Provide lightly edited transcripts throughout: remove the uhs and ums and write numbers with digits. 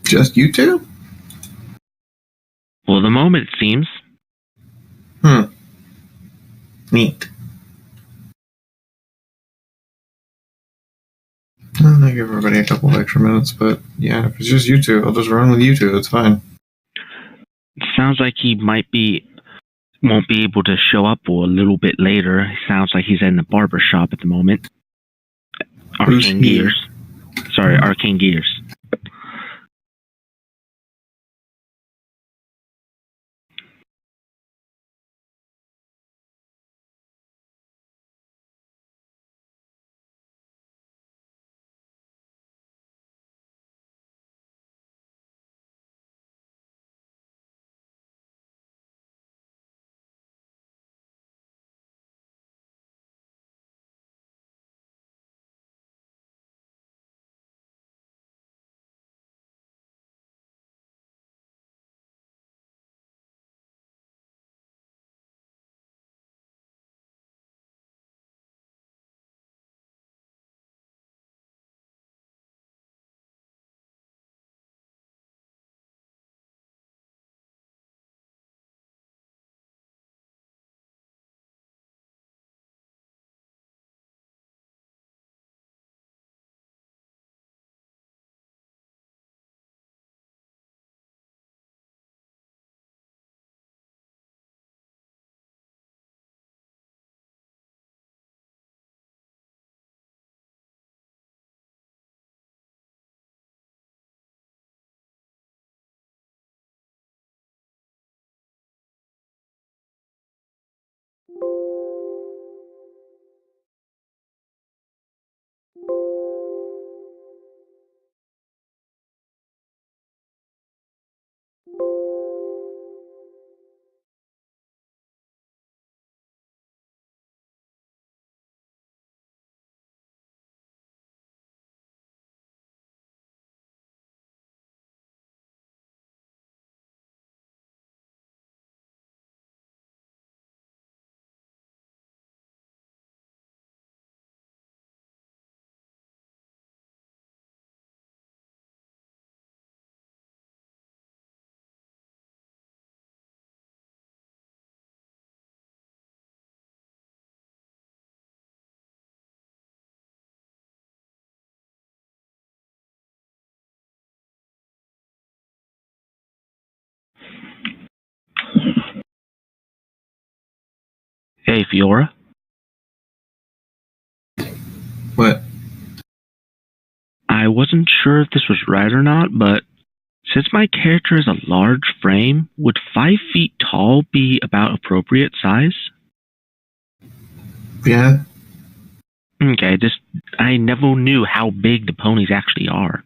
Just you two? For the moment, it seems. Neat. I'll give everybody a couple of extra minutes, but yeah, if it's just you two, I'll just run with you two. It's fine. Sounds like he won't be able to show up for a little bit later. It sounds like he's in the barber shop at the moment. Arcane Gears. Sorry, Arcane Gears. Hey, Fiaura. What? I wasn't sure if this was right or not, but since my character has a large frame, would 5 feet tall be about appropriate size? Yeah. Okay, I never knew how big the ponies actually are.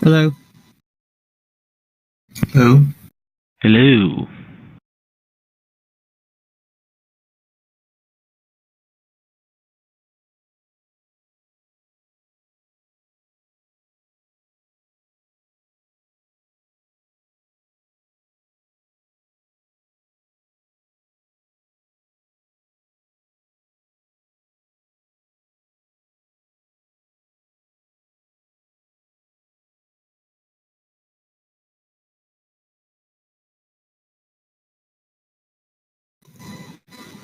Hello. Who? Hello.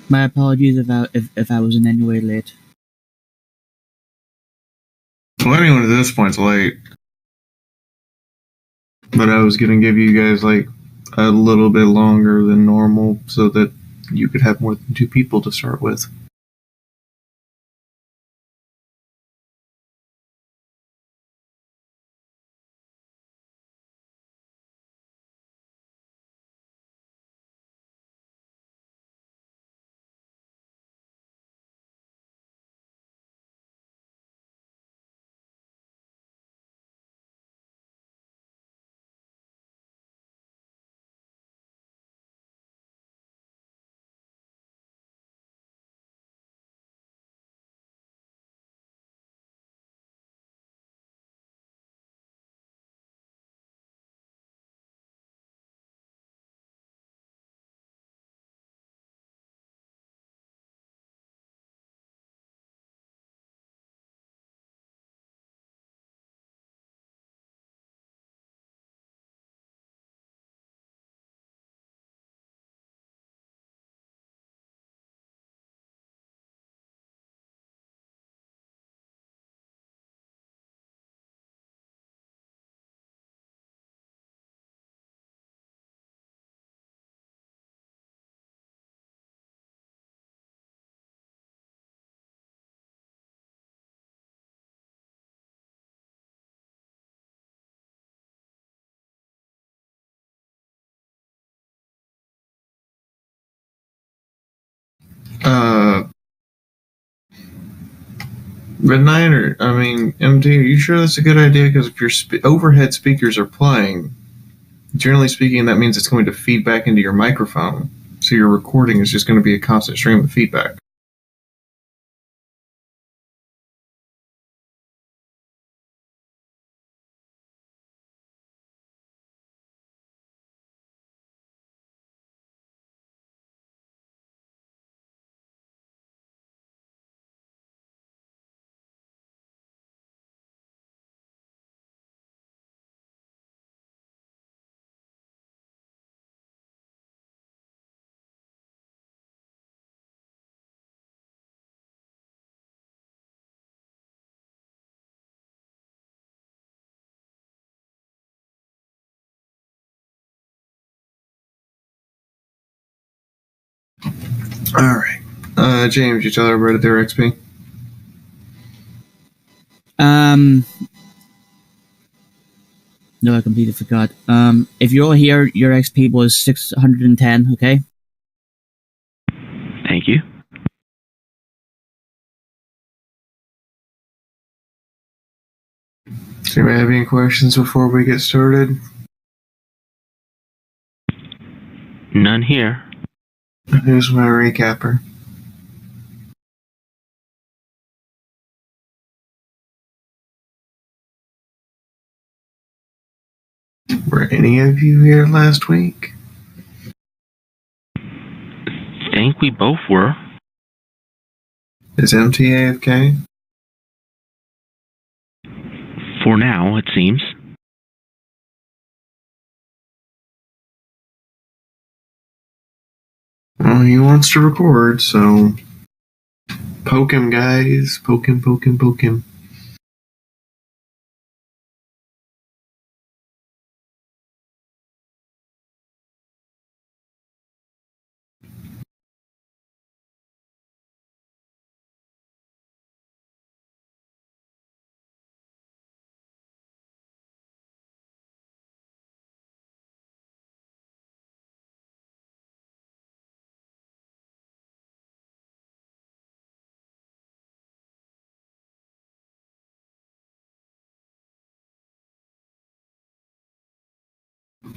My apologies if I was in any way late. Well, anyone at this point's late. But I was gonna give you guys like a little bit longer than normal so that you could have more than 2 people to start with. Midnight, or I mean, MT, are you sure that's a good idea? Because if your overhead speakers are playing, generally speaking, that means it's going to feed back into your microphone. So your recording is just going to be a constant stream of feedback. All right. James, you tell everybody their XP? No, I completely forgot. If you're all here, your XP was 610, okay? Thank you. Do you have any questions before we get started? None here. Here's my recapper. Were any of you here last week? Think we both were. Is MT AFK? For now, it seems. Well, he wants to record, so poke him, guys. Poke him, poke him, poke him.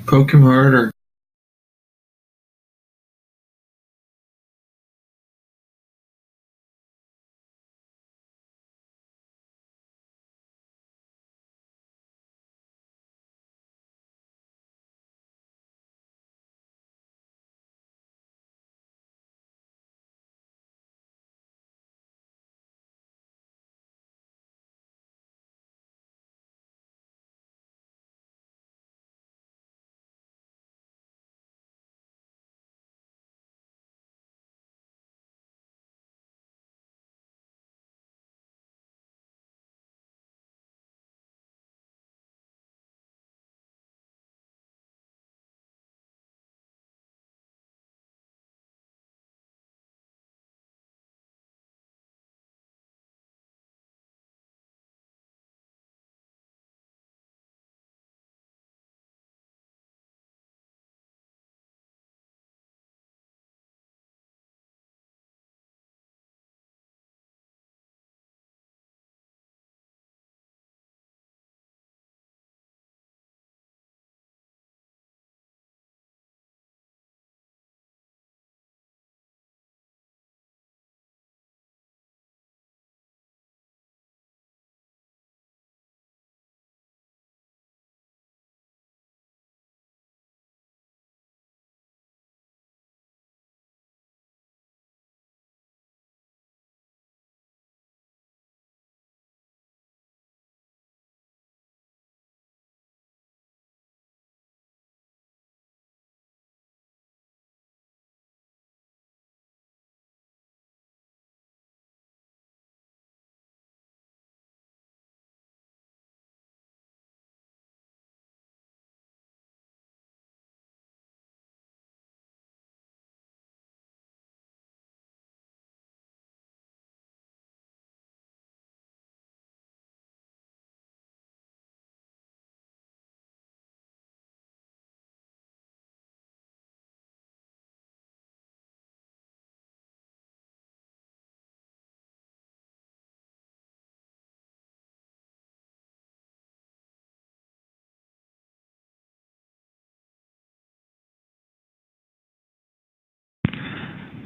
Poke him harder.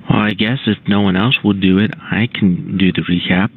Well, I guess if no one else will do it, I can do the recap.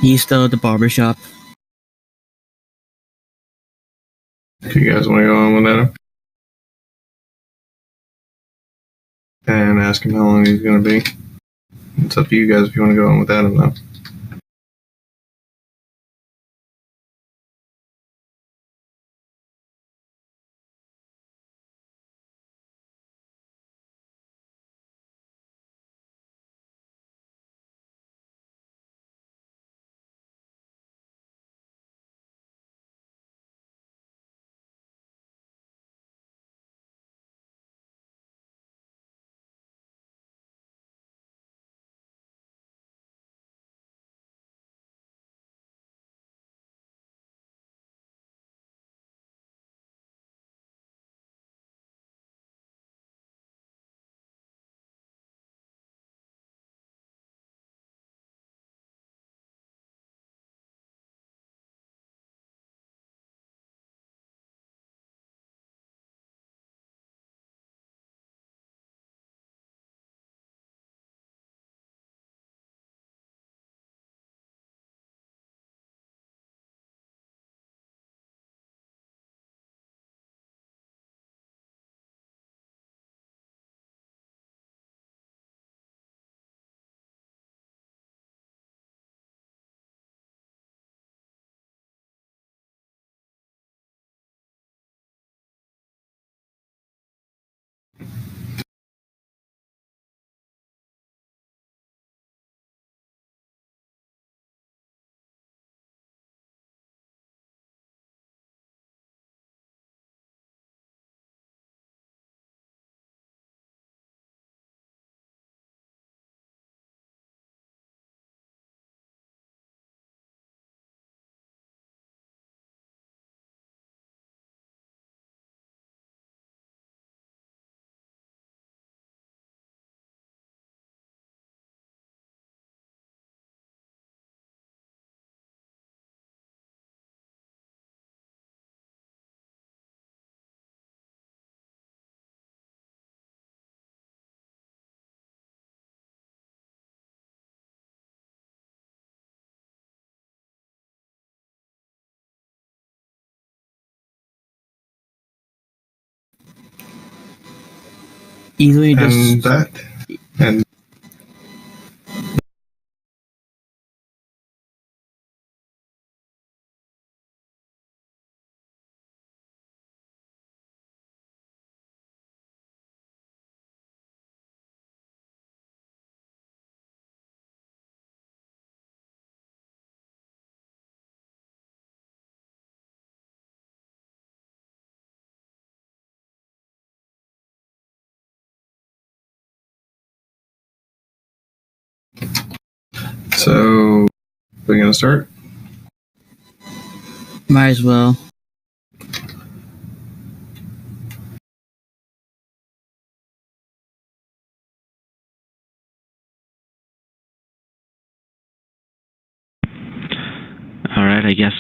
He's still at the barber shop. If you guys want to go on with that, and ask him how long he's going to be. It's up to you guys if you want to go on with Adam, though. Either you And just that. And so, we're going to start? might as well. Alright, I guess.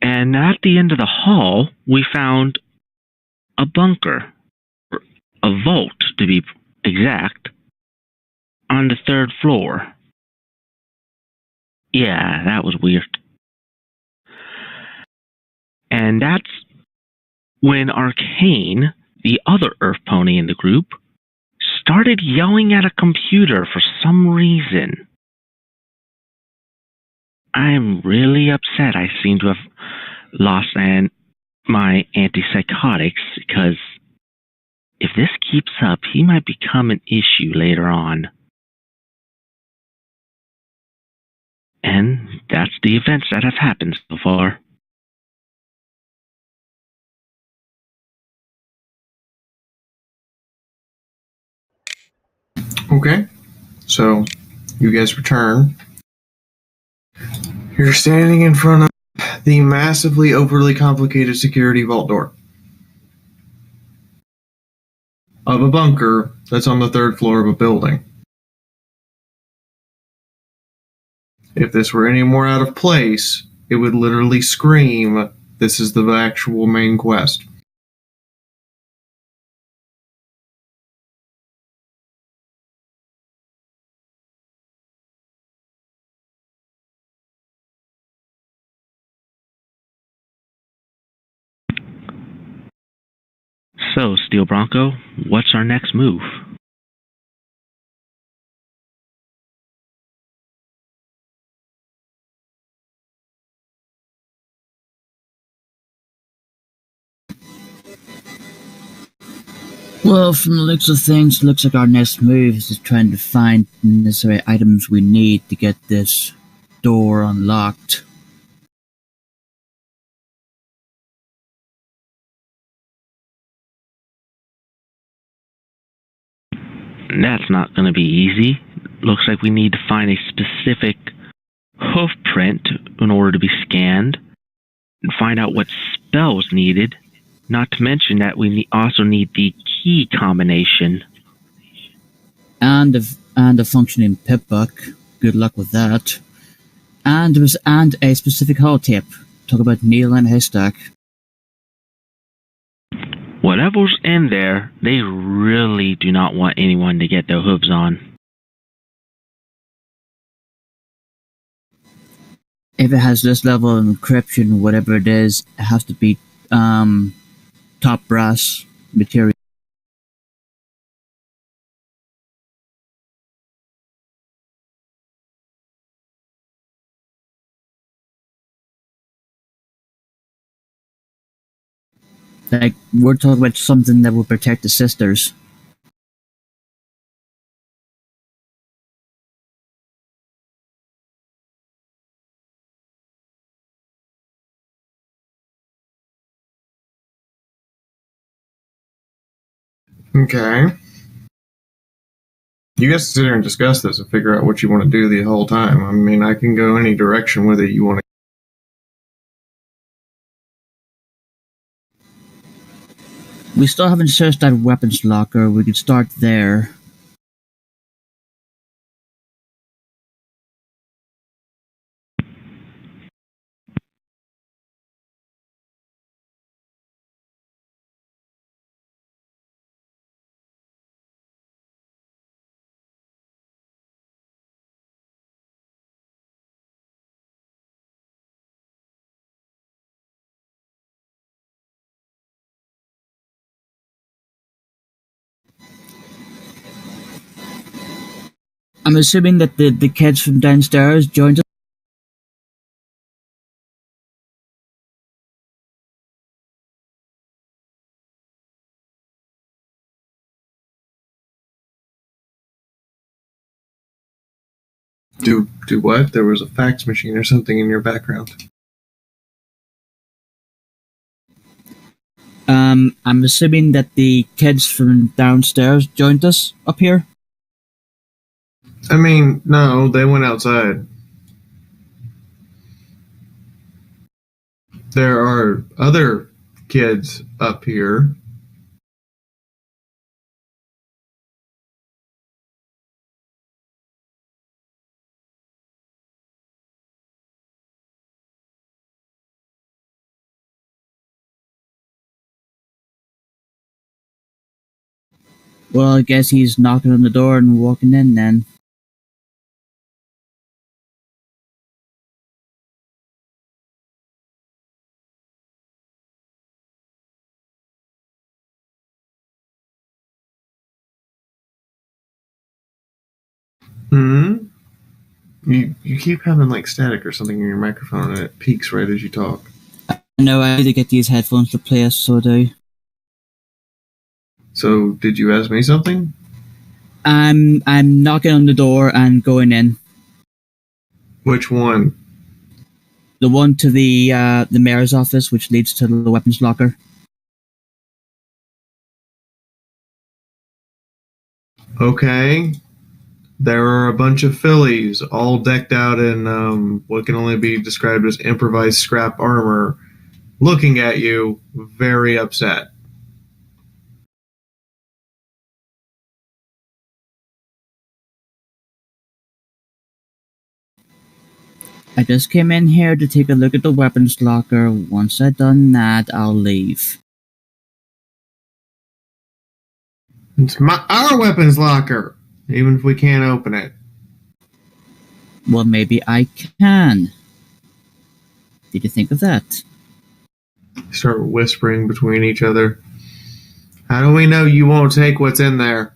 And at the end of the hall, we found a bunker, a vault to be exact, on the 3rd floor. Yeah, that was weird. And that's when Arcane, the other Earth pony in the group, started yelling at a computer for some reason. I'm really upset I seem to have lost my antipsychotics, because if this keeps up, he might become an issue later on. And that's the events that have happened so far. Okay. So, you guys return. You're standing in front of the massively overly complicated security vault door of a bunker that's on the 3rd floor of a building. If this were any more out of place, it would literally scream, "This is the actual main quest." So, Steel Bronco, what's our next move? Well, from the looks of things, looks like our next move is just trying to find the necessary items we need to get this door unlocked. That's not going to be easy. Looks like we need to find a specific hoof print in order to be scanned, and find out what spells needed, not to mention that we also need the key combination. And a functioning pip book. Good luck with that. And a specific holotape. Talk about needle and haystack. Whatever's in there, they really do not want anyone to get their hooves on. If it has this level of encryption, whatever it is, it has to be top brass material. Like, we're talking about something that will protect the sisters. Okay. You guys sit here and discuss this and figure out what you want to do the whole time. I mean, I can go any direction with it you want to. We still haven't searched that weapons locker. We could start there. I'm assuming that the kids from downstairs joined us. Do what? There was a fax machine or something in your background. I'm assuming that the kids from downstairs joined us up here. I mean, no, they went outside. There are other kids up here. Well, I guess he's knocking on the door and walking in then. Hmm? You keep having like static or something in your microphone and it peaks right as you talk. No, I need to get these headphones replaced, so I do. So, did you ask me something? I'm knocking on the door and going in. Which one? The one to the mayor's office, which leads to the weapons locker. Okay. There are a bunch of fillies, all decked out in what can only be described as improvised scrap armor, looking at you, very upset. I just came in here to take a look at the weapons locker. Once I've done that, I'll leave. It's our weapons locker, even if we can't open it. Well, maybe I can. Did you think of that? Start whispering between each other. How do we know you won't take what's in there?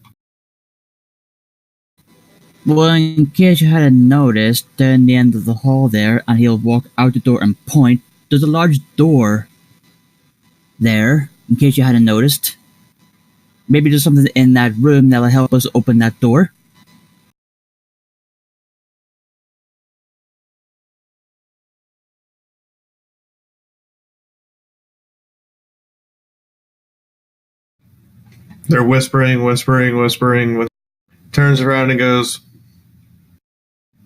Well, in case you hadn't noticed, down the end of the hall there, and he'll walk out the door and point, there's a large door there, in case you hadn't noticed. Maybe there's something in that room that'll help us open that door. They're whispering. Turns around and goes,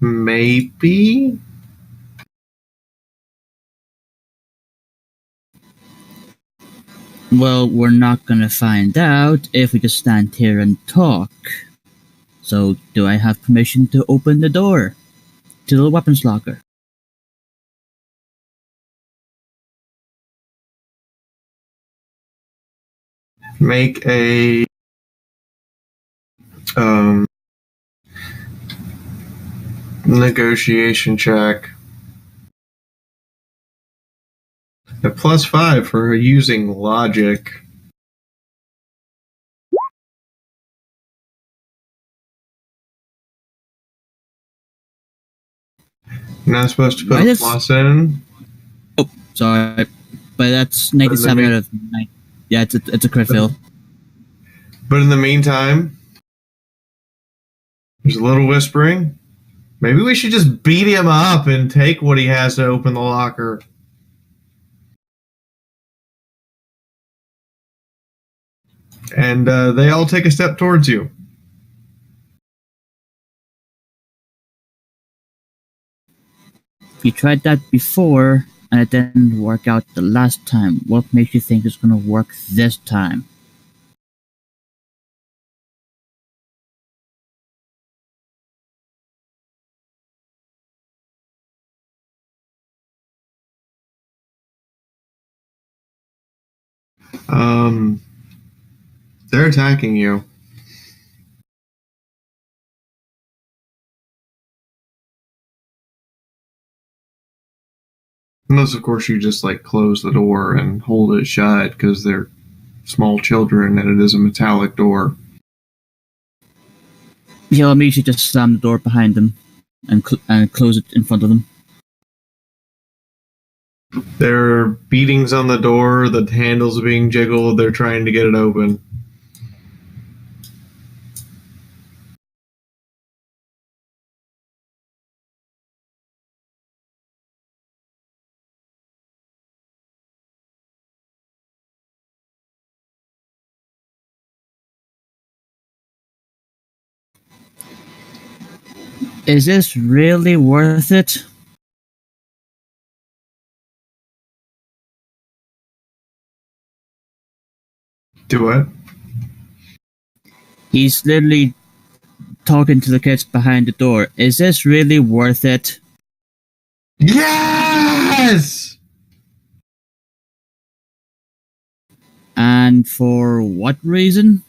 maybe? Well, we're not gonna find out if we just stand here and talk. So, do I have permission to open the door to the weapons locker? Make a negotiation check. A +5 for using logic. You're not supposed to put a plus in. Oh, sorry. But that's -7 out of 9. Yeah, it's a crit fail. But in the meantime, there's a little whispering. Maybe we should just beat him up and take what he has to open the locker. And they all take a step towards you. You tried that before, and it didn't work out the last time. What makes you think it's going to work this time? They're attacking you. Unless, of course, you just like close the door and hold it shut because they're small children and it is a metallic door. Yeah, maybe you should just slam the door behind them and close it in front of them. There are beatings on the door, the handles are being jiggled, they're trying to get it open. Is this really worth it? Do what? He's literally talking to the kids behind the door. Is this really worth it? Yes! And for what reason?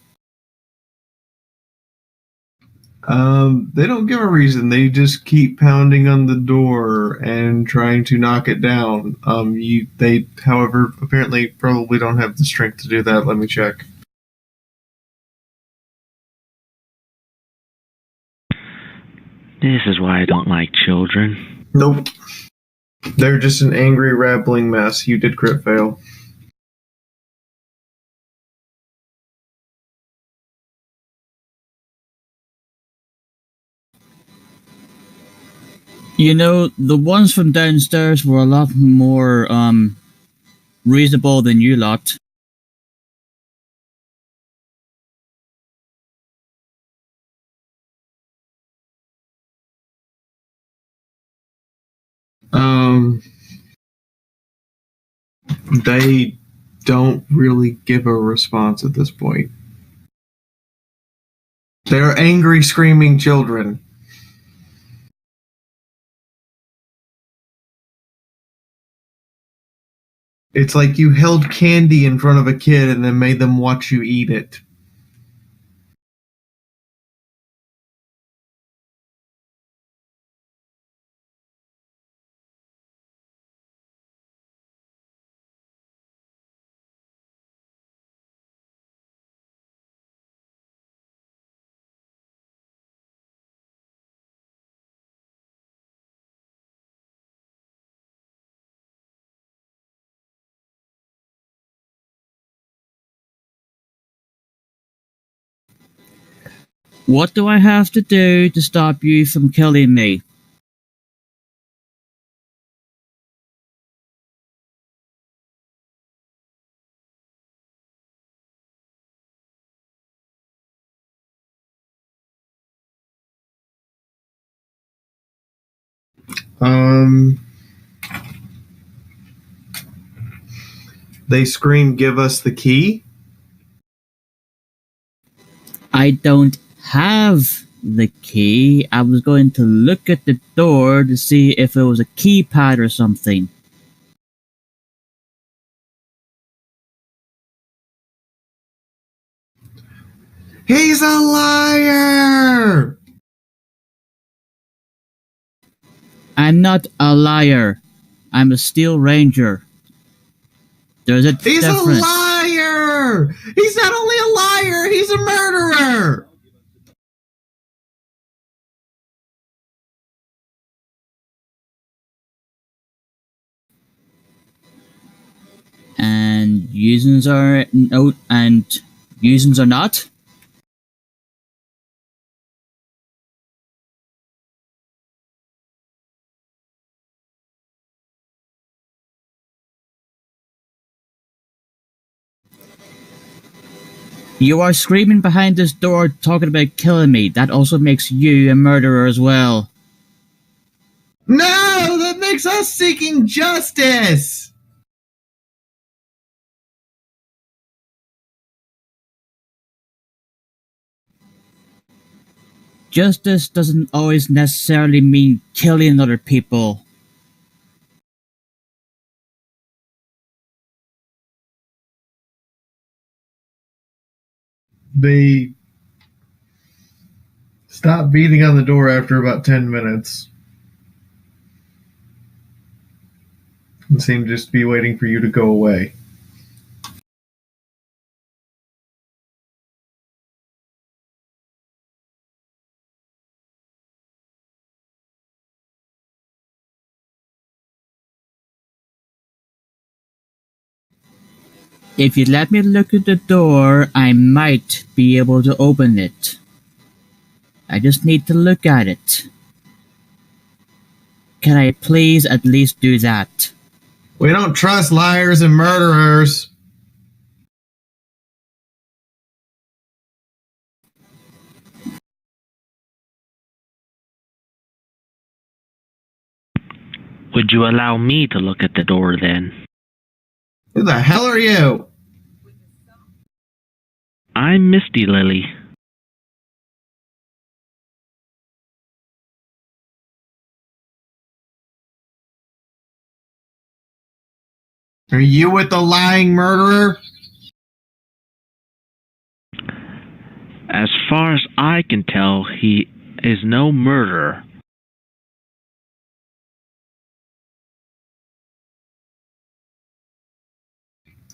They don't give a reason. They just keep pounding on the door and trying to knock it down. They, however, apparently probably don't have the strength to do that. Let me check. This is why I don't like children. Nope. They're just an angry, rambling mess. You did crit fail. You know, the ones from downstairs were a lot more reasonable than you lot. They don't really give a response at this point. They're angry, screaming children. It's like you held candy in front of a kid and then made them watch you eat it. What do I have to do to stop you from killing me? They scream, "Give us the key." I don't have the key. I was going to look at the door to see if it was a keypad or something. He's a liar! I'm not a liar. I'm a Steel Ranger. There's a He's difference. a liar! He's not only a liar, he's a murderer! And usins are no, and usins are not. You are screaming behind this door talking about killing me. That also makes you a murderer as well. No! That makes us seeking justice! Justice doesn't always necessarily mean killing other people. They stopped beating on the door after about 10 minutes. And seemed just to be waiting for you to go away. If you let me look at the door, I might be able to open it. I just need to look at it. Can I please at least do that? We don't trust liars and murderers. Would you allow me to look at the door then? Who the hell are you? I'm Misty Lily. Are you with the lying murderer? As far as I can tell, he is no murderer.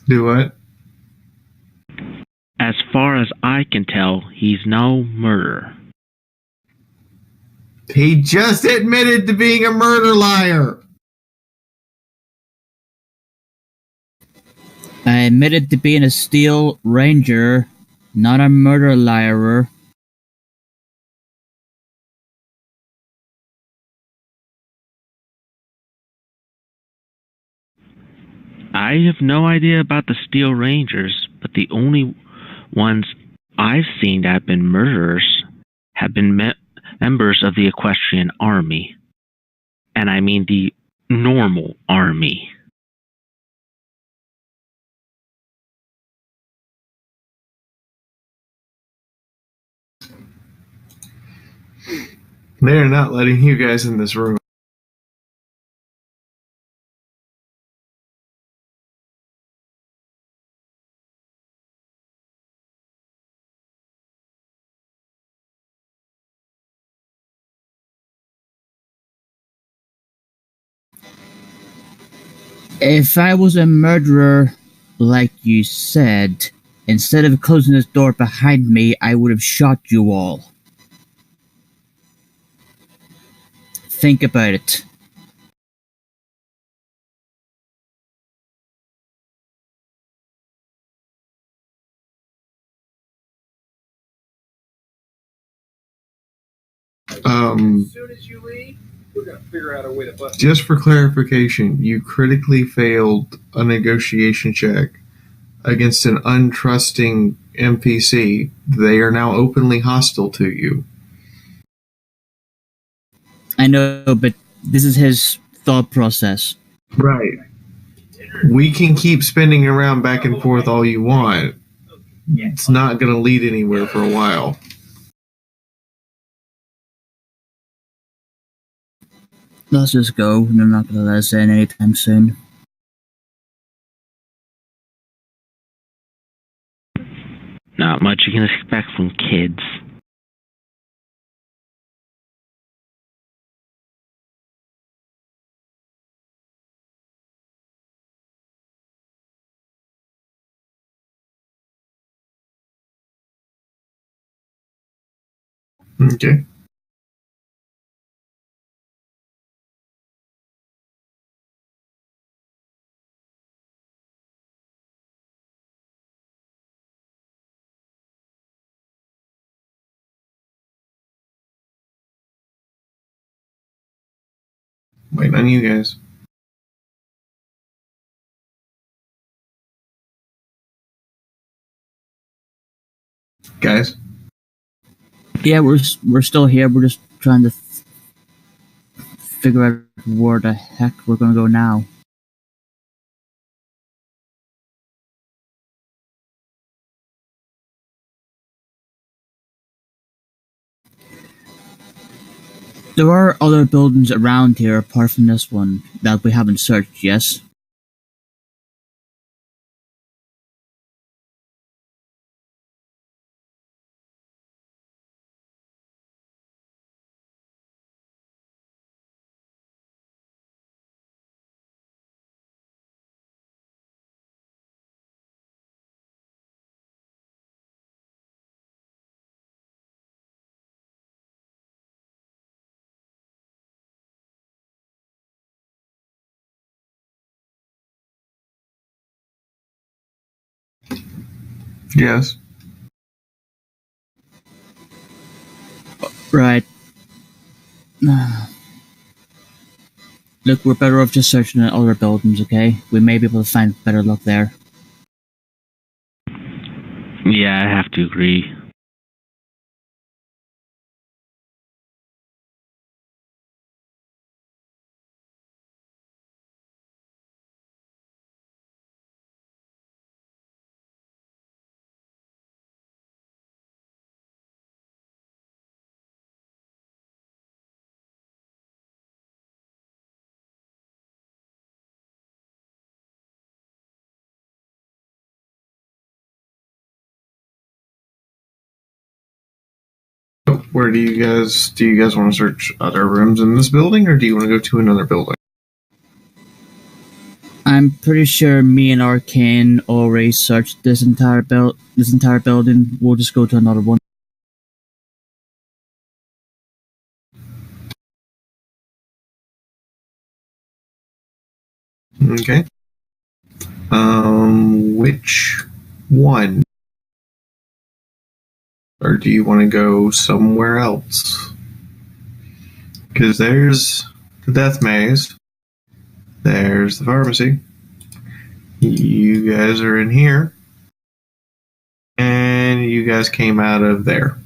Do what? As far as I can tell, he's no murderer. He just admitted to being a murder liar. I admitted to being a Steel Ranger, not a murder liarer. I have no idea about the Steel Rangers, but the only ones I've seen that have been murderers have been members of the equestrian army. And I mean the normal army. They're not letting you guys in this room. If I was a murderer, like you said, instead of closing this door behind me, I would have shot you all. Think about it. As soon as you leave, we're gonna figure out a way to bust. Just for clarification, you critically failed a negotiation check against an untrusting NPC. They are now openly hostile to you. I know, but this is his thought process. Right. We can keep spinning around back and forth all you want. It's not going to lead anywhere for a while. Let's just go. They're not gonna let us in anytime soon. Now, not much you can expect from kids. Okay. Waiting on you guys. Guys? Yeah, we're still here. We're just trying to figure out where the heck we're gonna go now. There are other buildings around here apart from this one that we haven't searched, yes? Yes. Right. Look, we're better off just searching in other buildings, okay? We may be able to find better luck there. Yeah, I have to agree. So where do you guys want to search other rooms in this building, or do you want to go to another building? I'm pretty sure me and Arcane already searched this entire building. We'll just go to another one. Okay. Which one? Or do you want to go somewhere else? Because there's the death maze. There's the pharmacy. You guys are in here. And you guys came out of there.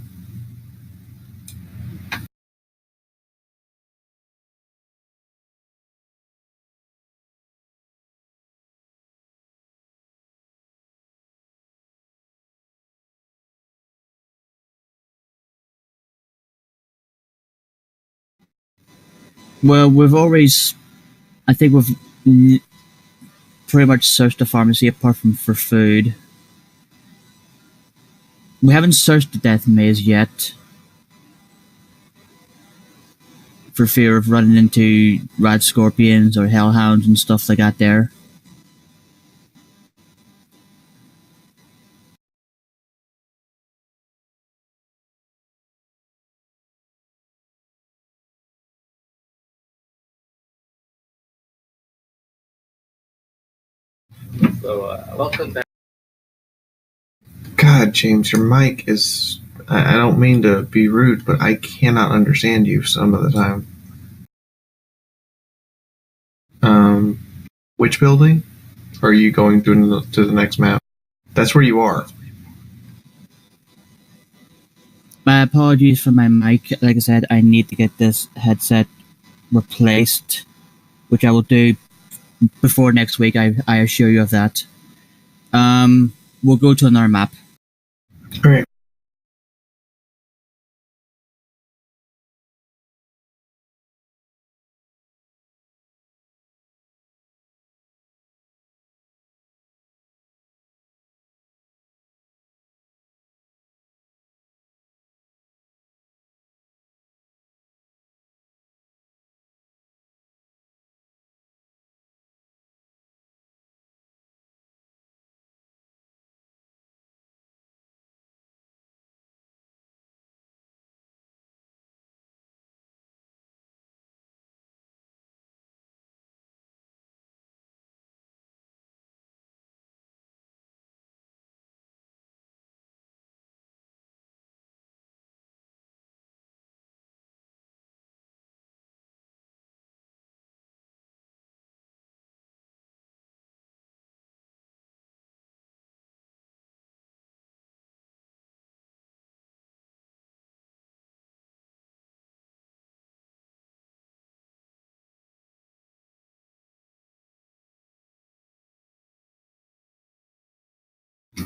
Well, I think we've pretty much searched the pharmacy apart from for food. We haven't searched the death maze yet. For fear of running into rad scorpions or hellhounds and stuff like that there. So, welcome back. God, James, your mic is. I don't mean to be rude, but I cannot understand you some of the time. Which building? Or are you going to the next map? That's where you are. My apologies for my mic. Like I said, I need to get this headset replaced, which I will do before next week. I assure you of that. We'll go to another map. All right.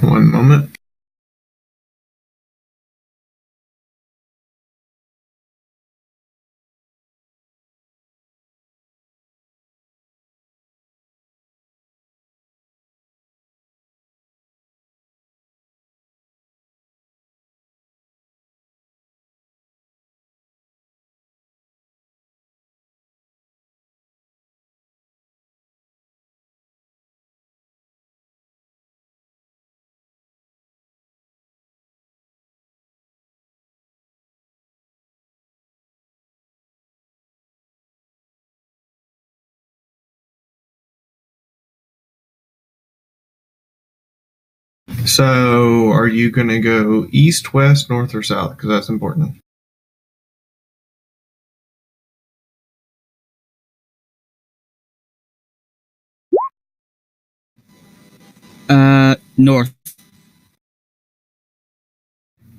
One moment. So, are you going to go east, west, north, or south? Because that's important. North.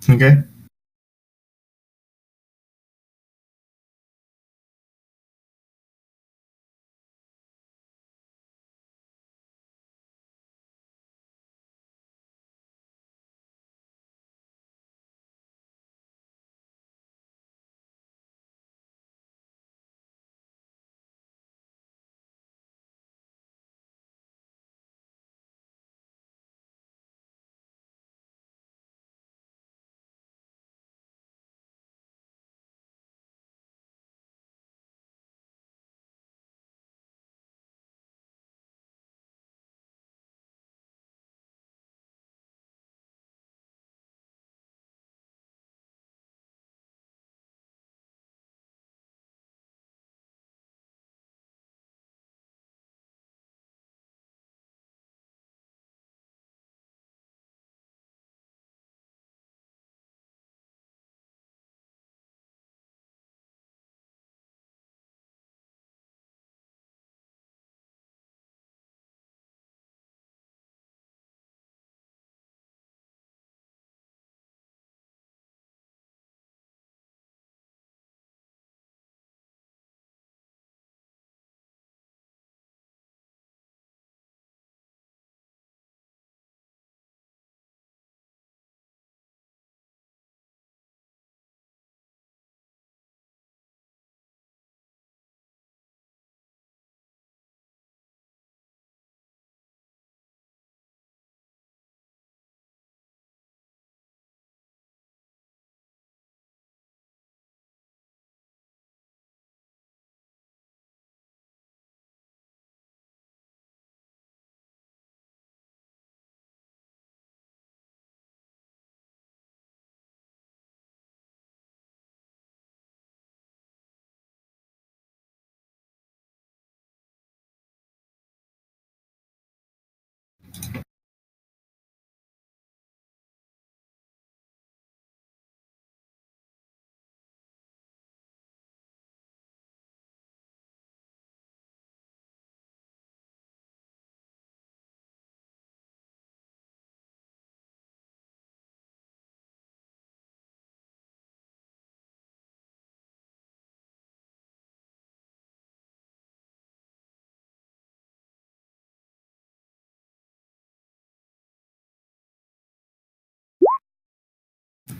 Okay.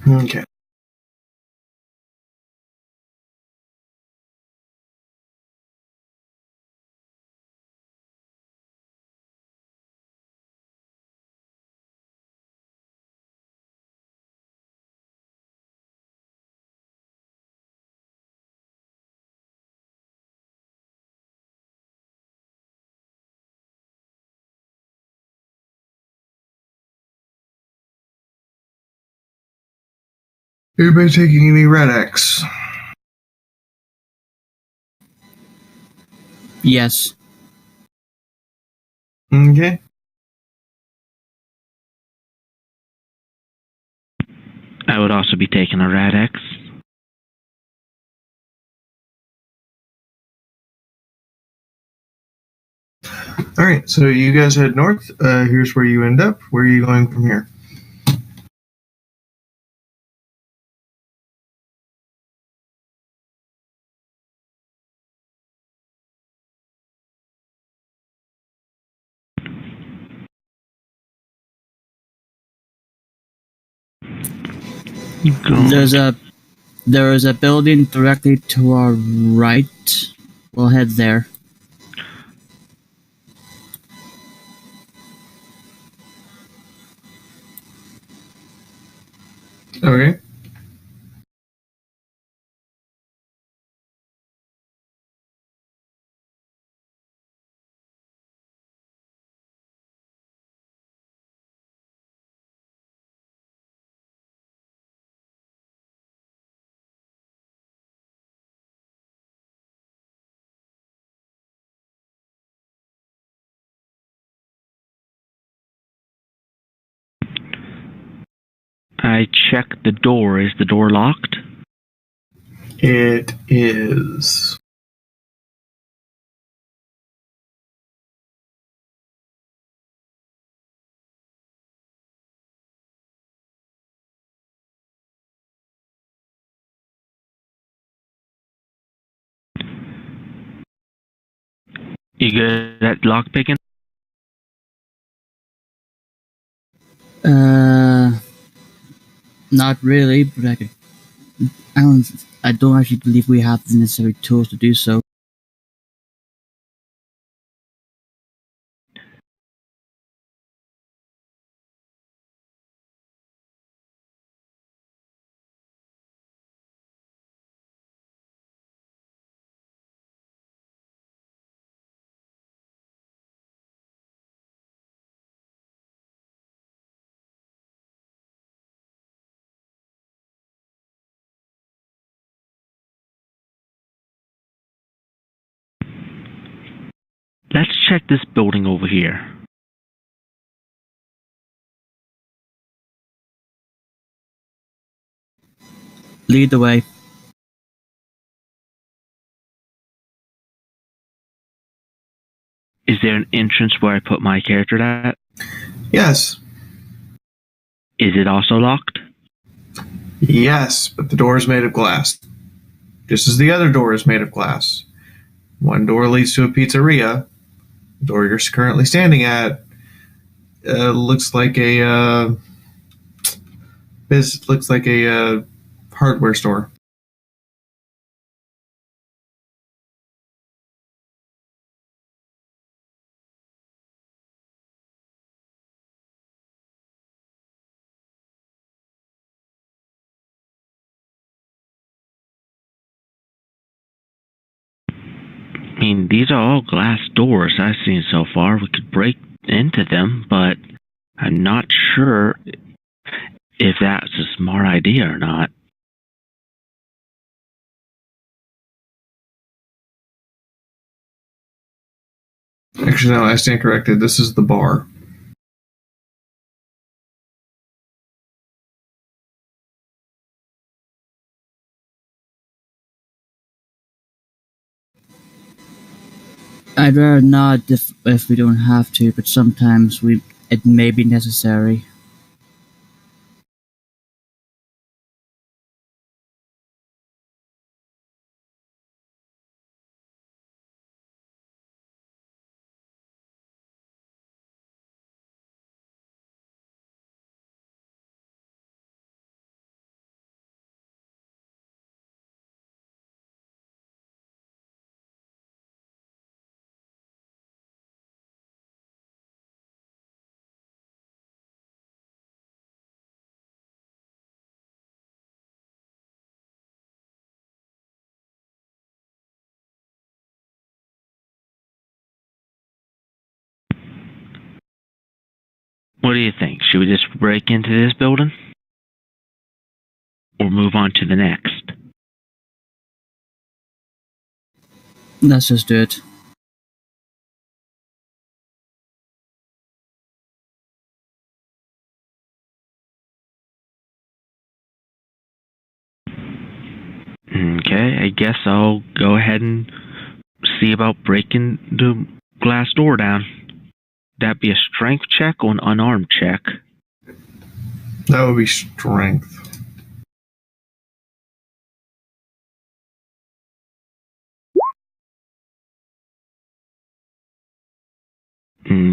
Okay. Everybody taking any red X? Yes. Okay. I would also be taking a Rad X. All right. So you guys head north. Here's where you end up. Where are you going from here? God. There is a building directly to our right. We'll head there. Okay. I check the door. Is the door locked? It is. You good at lockpicking? Not really, but I could. I don't actually believe we have the necessary tools to do so. Let's check this building over here. Lead the way. Is there an entrance where I put my character at? Yes. Is it also locked? Yes, but the door is made of glass. Just as the other door is made of glass. One door leads to a pizzeria. The door you're currently standing at looks like a hardware store. I mean, these are all glass doors I've seen so far. We could break into them, but I'm not sure if that's a smart idea or not. Actually, no, I stand corrected. This is the bar. I'd rather not if we don't have to, but sometimes it may be necessary. What do you think? Should we just break into this building? Or move on to the next? Let's just do it. Okay, I guess I'll go ahead and see about breaking the glass door down. That'd be a strength check or an unarmed check? That would be strength.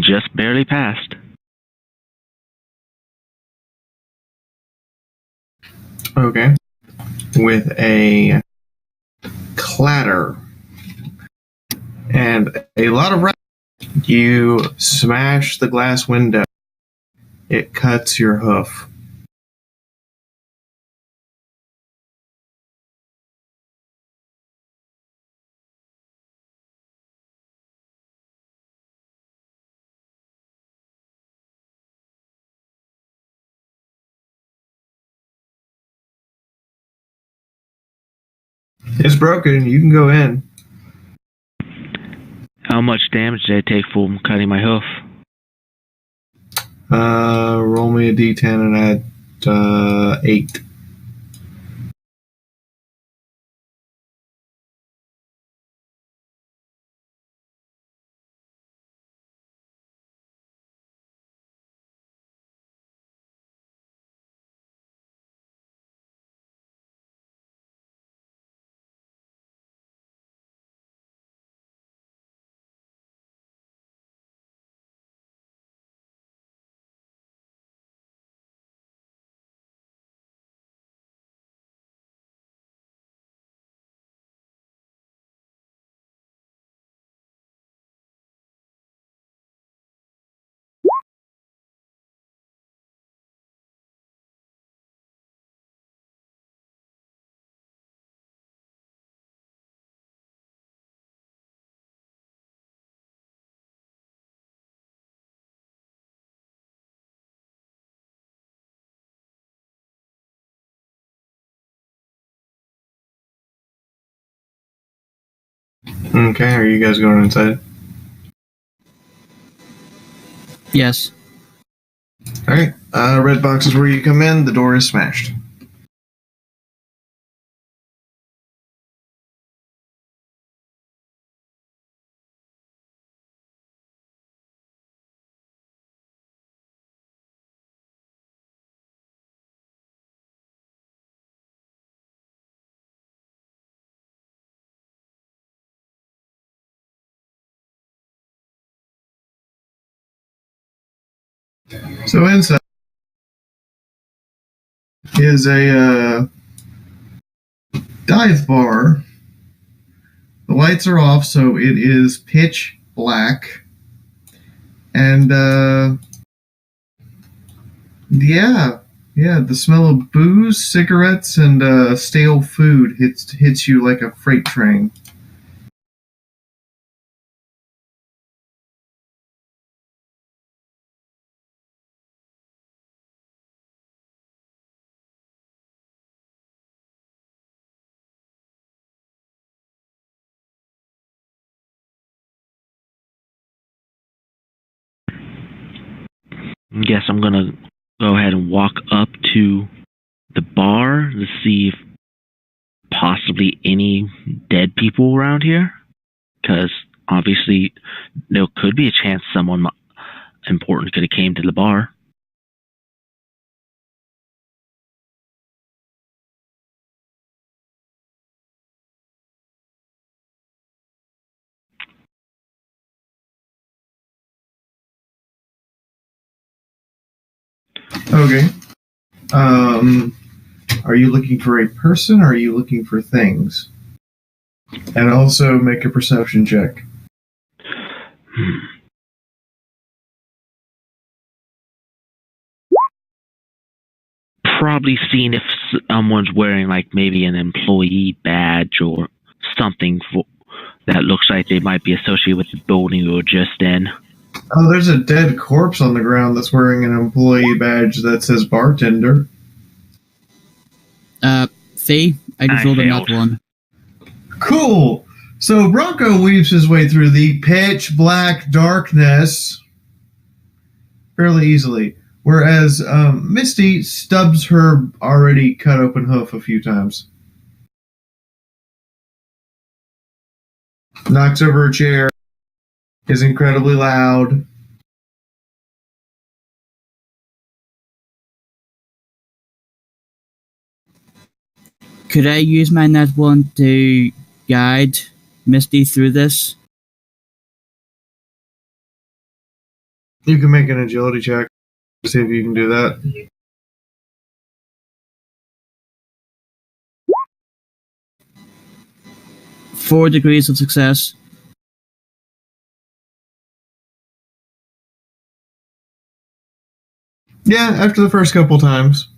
Just barely passed. Okay. With a clatter and a lot of you smash the glass window. It cuts your hoof. It's broken. You can go in. How much damage did I take from cutting my hoof? Roll me a d10 and add 8. Okay, are you guys going inside? Yes. Alright, red box is where you come in. The door is smashed. So inside is a dive bar. The lights are off, so it is pitch black. And, yeah, the smell of booze, cigarettes, and stale food hits you like a freight train. Guess I'm gonna go ahead and walk up to the bar to see if possibly any dead people around here. Because obviously there could be a chance someone important could have came to the bar. Okay. Are you looking for a person or are you looking for things? And also make a perception check. Probably seeing if someone's wearing like maybe an employee badge or something that looks like they might be associated with the building we were just in. Oh, there's a dead corpse on the ground that's wearing an employee badge that says bartender. Fee, I just rolled a nut one. Cool. So Bronco weaves his way through the pitch black darkness fairly easily, whereas Misty stubs her already cut open hoof a few times. Knocks over a chair, is incredibly loud. Could I use my nut one to guide Misty through this? You can make an agility check. See if you can do that. 4 degrees of success. Yeah, after the first couple times.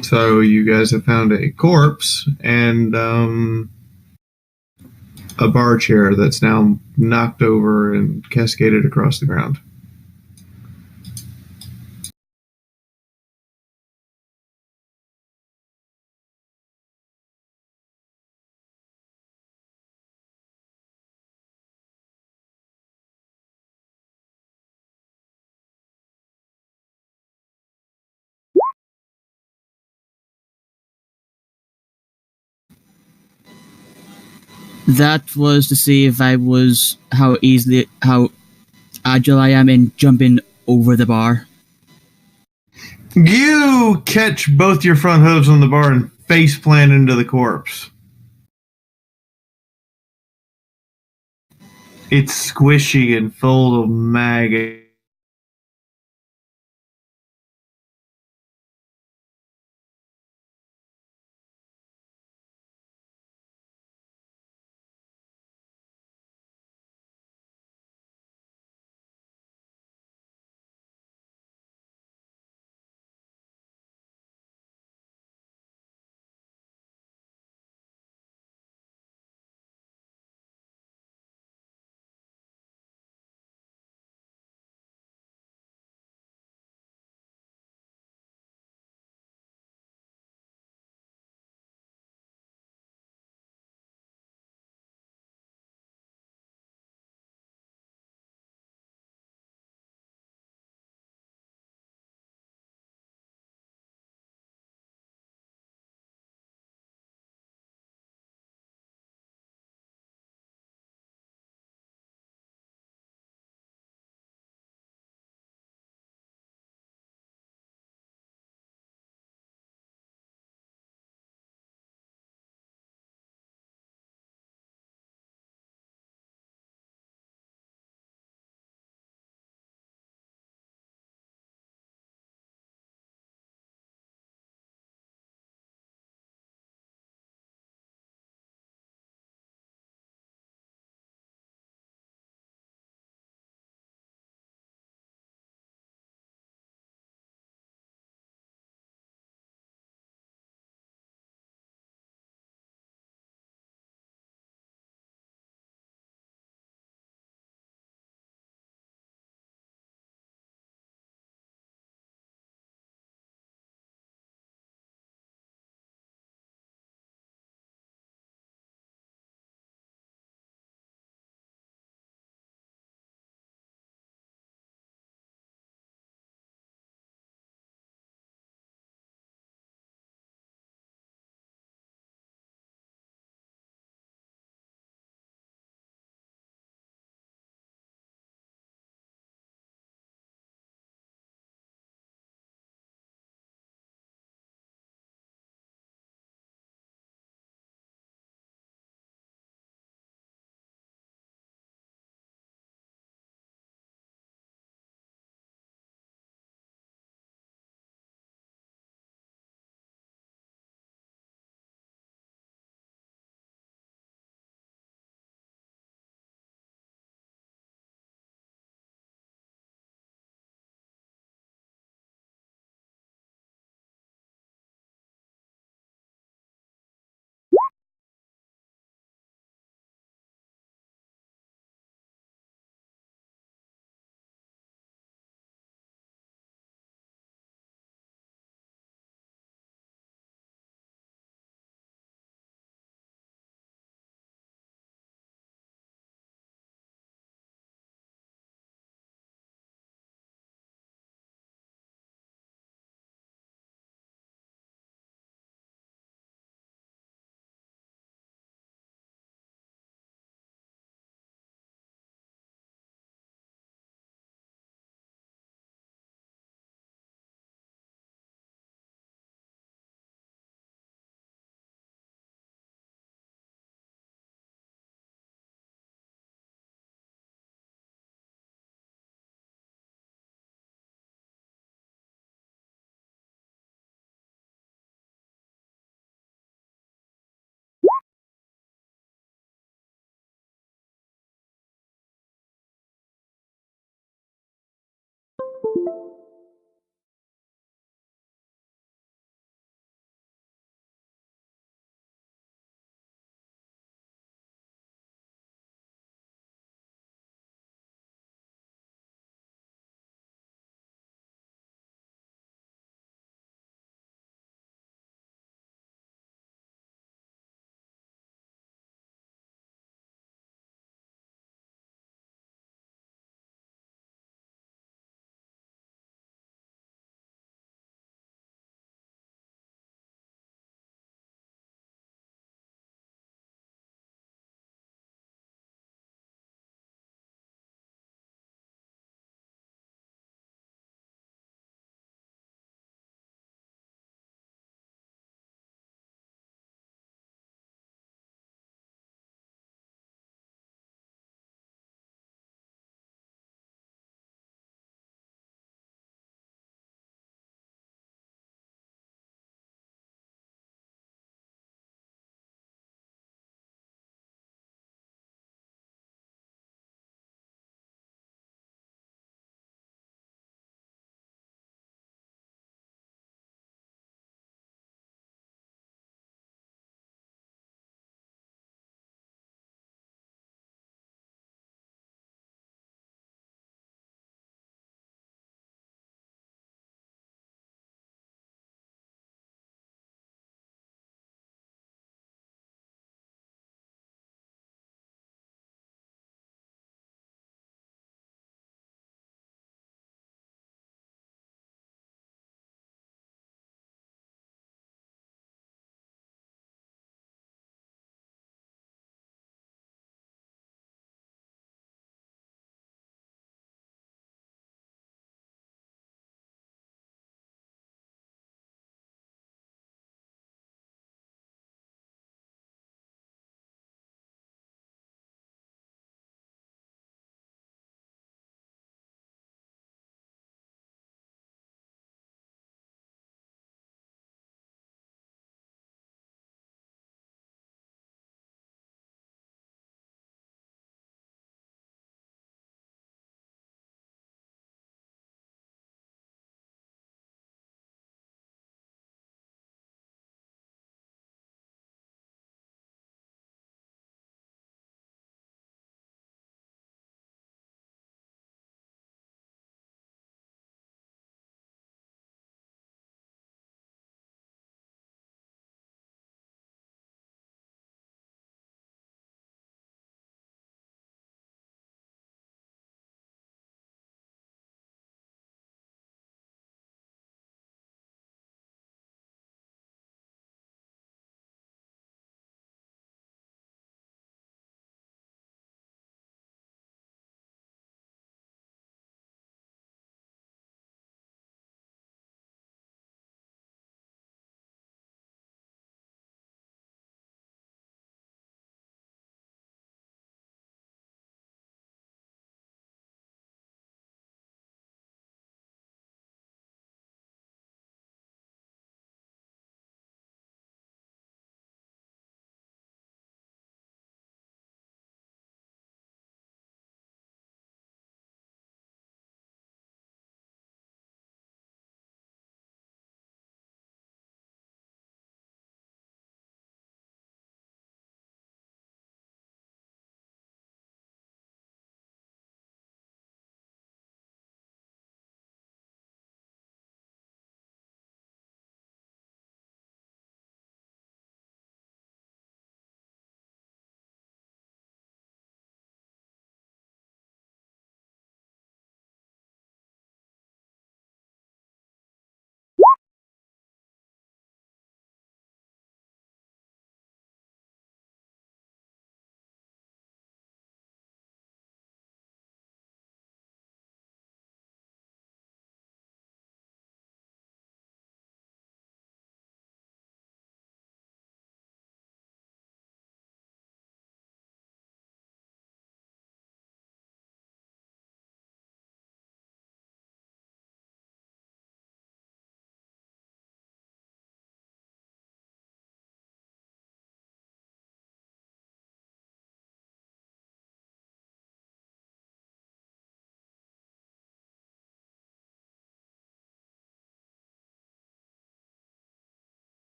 So you guys have found a corpse and a bar chair that's now knocked over and cascaded across the ground. That was to see if how agile I am in jumping over the bar. You catch both your front hooves on the bar and face plant into the corpse. It's squishy and full of maggots.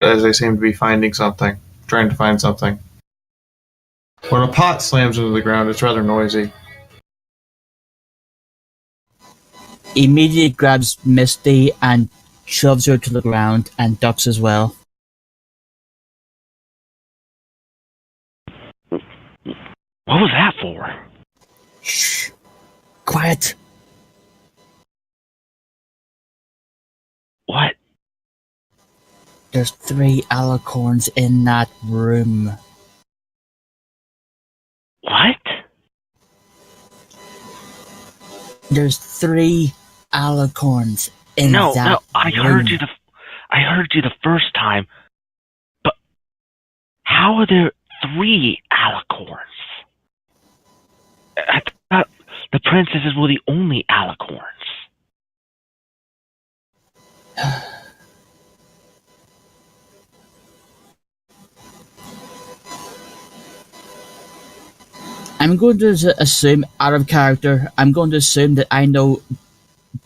as they seem to be finding something, trying to find something. When a pot slams into the ground, it's rather noisy. Immediately grabs Misty and shoves her to the ground and ducks as well. What was that for? Shh. Quiet. What? There's 3 alicorns in that room. What? There's 3 alicorns in that No, I room. I heard you the first time. But how are there 3 alicorns? I thought the princesses were the only alicorns. I'm going to assume, out of character, I'm going to assume that I know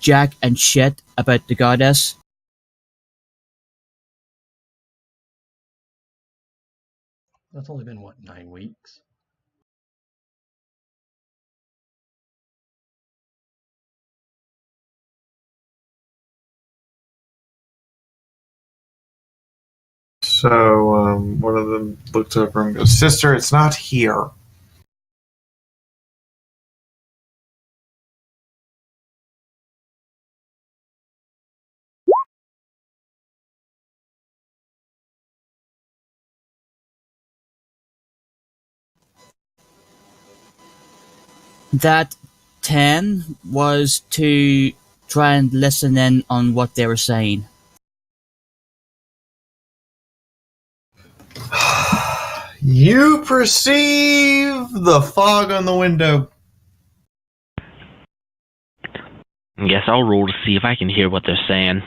jack and shit about the goddess. That's only been, 9 weeks? So, one of them looks over and goes, "Sister, it's not here." That 10 was to try and listen in on what they were saying. You perceive the fog on the window. Guess I'll roll to see if I can hear what they're saying.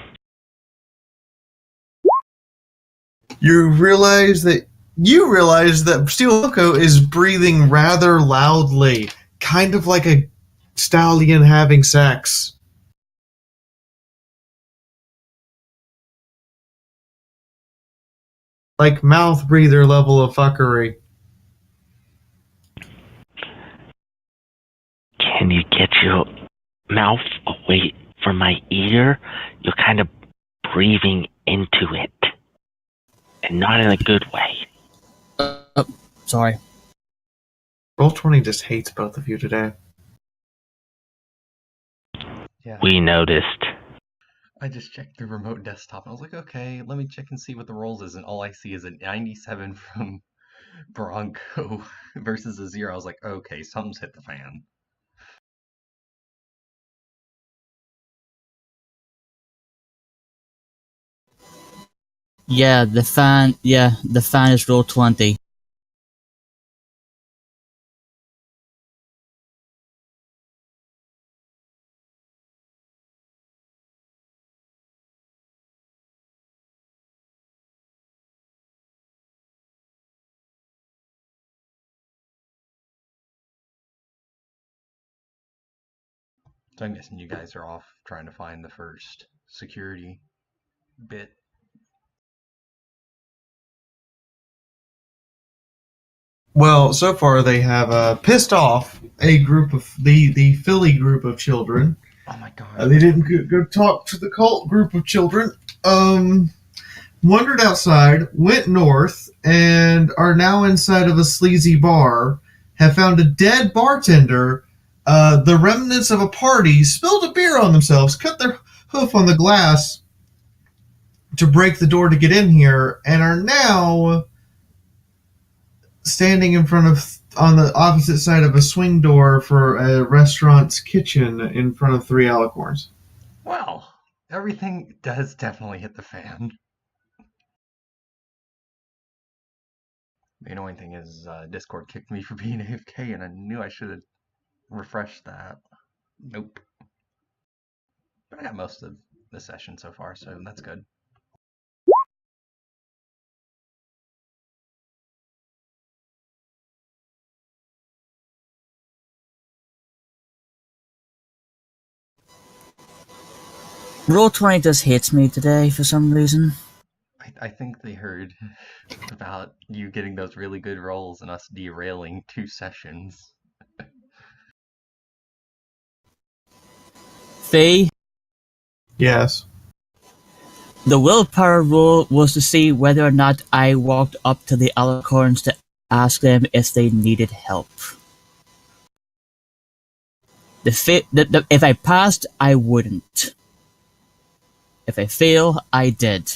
You realize that Steel Loco is breathing rather loudly, kind of like a stallion having sex. Like mouth breather level of fuckery. Can you get your mouth away from my ear? You're kind of breathing into it. And not in a good way. Sorry. Roll20 just hates both of you today. Yeah. We noticed. I just checked the remote desktop and I was like, okay, let me check and see what the rolls is, and all I see is a 97 from Bronco versus a 0. I was like, okay, something's hit the fan. Yeah, the fan is roll 20. So I'm guessing you guys are off trying to find the first security bit. Well, so far they have pissed off a group of the Philly group of children. Oh my god. They didn't go talk to the cult group of children. Wandered outside, went north, and are now inside of a sleazy bar. Have found a dead bartender, the remnants of a party, spilled a beer on themselves, cut their hoof on the glass to break the door to get in here, and are now standing in front of, on the opposite side of a swing door for a restaurant's kitchen in front of 3 alicorns. Well, everything does definitely hit the fan. The annoying thing is Discord kicked me for being AFK, and I knew I should have refreshed that. Nope. But I got most of the session so far, so that's good. Roll 20 just hates me today for some reason. I think they heard about you getting those really good rolls and us derailing 2 sessions. Faye, Yes. the willpower rule was to see whether or not I walked up to the alicorns to ask them if they needed help. If I passed, I wouldn't. If I fail, I did.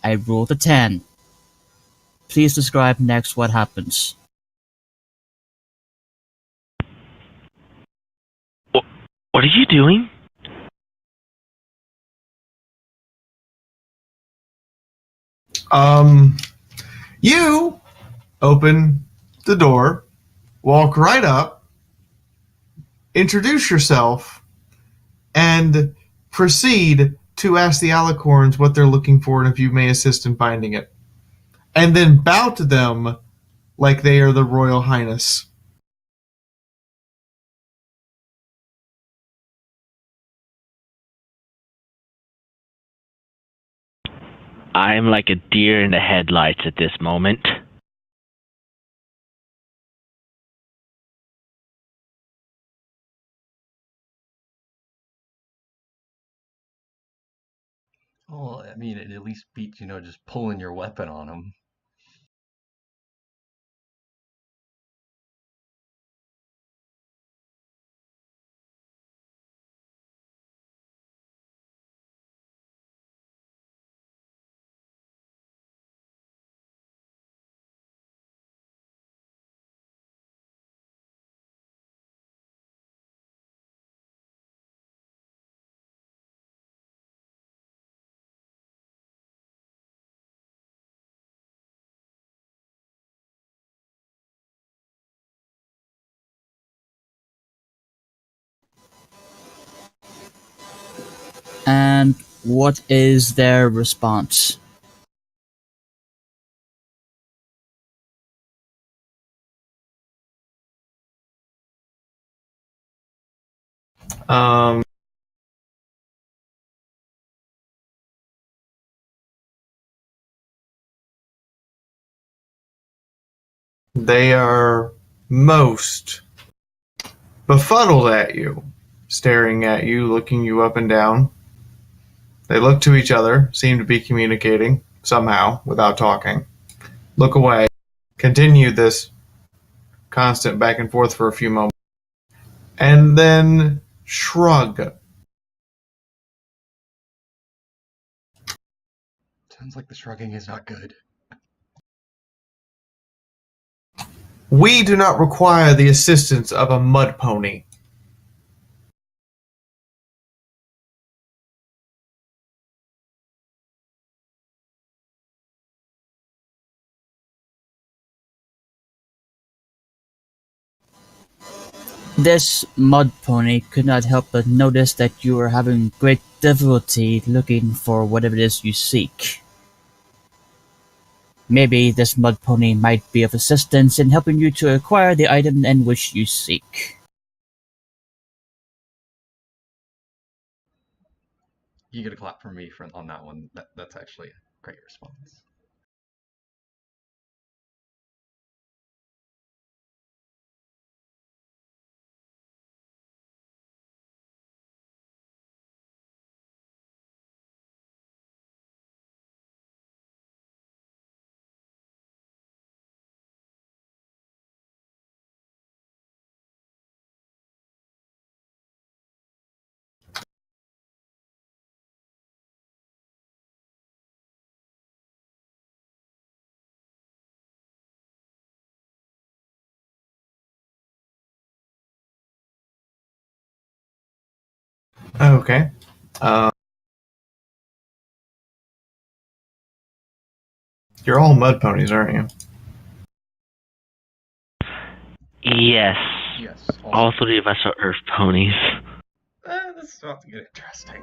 I rolled a 10. Please describe next what happens. What are you doing? You open the door, walk right up, introduce yourself, and proceed to ask the alicorns what they're looking for and if you may assist in finding it. And then bow to them like they are the Royal Highness. I'm like a deer in the headlights at this moment. Well, I mean, it at least beats, just pulling your weapon on them. And what is their response? Um, they are most befuddled at you, staring at you, looking you up and down. They look to each other, seem to be communicating somehow without talking. Look away. Continue this constant back and forth for a few moments. And then shrug. Sounds like the shrugging is not good. We do not require the assistance of a mud pony. This mud pony could not help but notice that you are having great difficulty looking for whatever it is you seek. Maybe this mud pony might be of assistance in helping you to acquire the item in which you seek. You get a clap from me on that one. That's actually a great response. Okay. You're all mud ponies, aren't you? Yes. Yes. All 3 of us are earth ponies. This is about to get interesting.